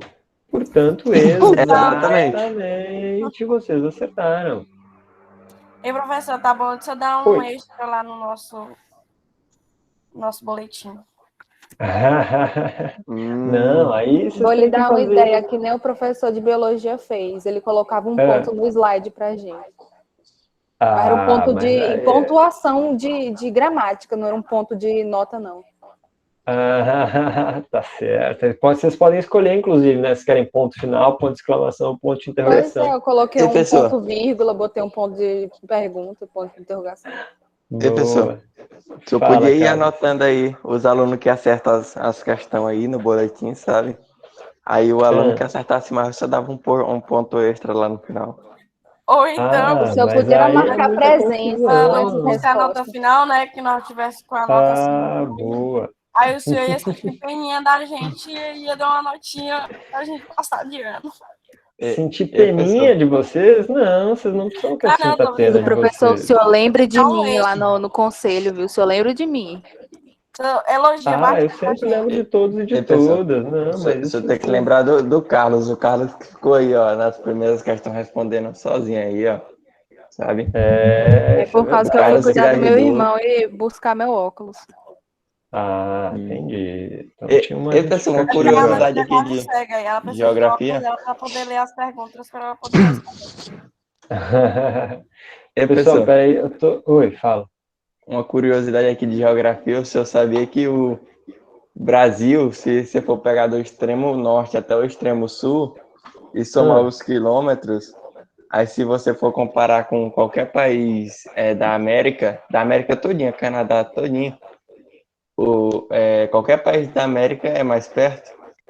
Portanto, exatamente, vocês acertaram. Ei, professor, tá bom? Deixa eu dar um extra lá no nosso boletim. Não, aí vocês Vou lhe têm que dar uma fazer... ideia que nem o professor de biologia fez. Ele colocava um ponto no slide pra gente. Era um ponto de pontuação de gramática, não era um ponto de nota, não. Tá certo. Vocês podem escolher, inclusive, né? Se querem ponto final, ponto de exclamação, ponto de interrogação. Pois é, eu coloquei um ponto vírgula, botei um ponto de pergunta, ponto de interrogação. E pessoal, eu podia ir anotando aí os alunos que acertam as questões aí no boletim, sabe? Aí o aluno que acertasse mais, você dava um ponto extra lá no final. Ou então, o senhor podia marcar presença. Buscar a nota final, né? Que nós tivéssemos com a nota assim. Boa. Aí o senhor ia sentir peninha da gente e ia dar uma notinha pra gente passar de ano. Sentir peninha de vocês? Não, vocês não precisam que eu sinta pena de professor, vocês. o senhor lembre de mim lá no conselho, viu? O senhor lembra de mim. Elogia eu sempre lembro de todos e de todas. Não, mas você tem que lembrar do Carlos. O Carlos que ficou aí, ó, nas primeiras questões respondendo sozinho aí, ó. Sabe? É por causa que eu fui cuidar do meu irmão e buscar meu óculos. Entendi. Então, tinha uma curiosidade aqui de geografia. Para poder ler as perguntas para ela poder responder. Pessoal, peraí, Oi, fala. Uma curiosidade aqui de geografia, o senhor sabia que o Brasil, se você for pegar do extremo norte até o extremo sul e somar os quilômetros, aí se você for comparar com qualquer país da América todinha, Canadá todinho, qualquer país da América é mais perto.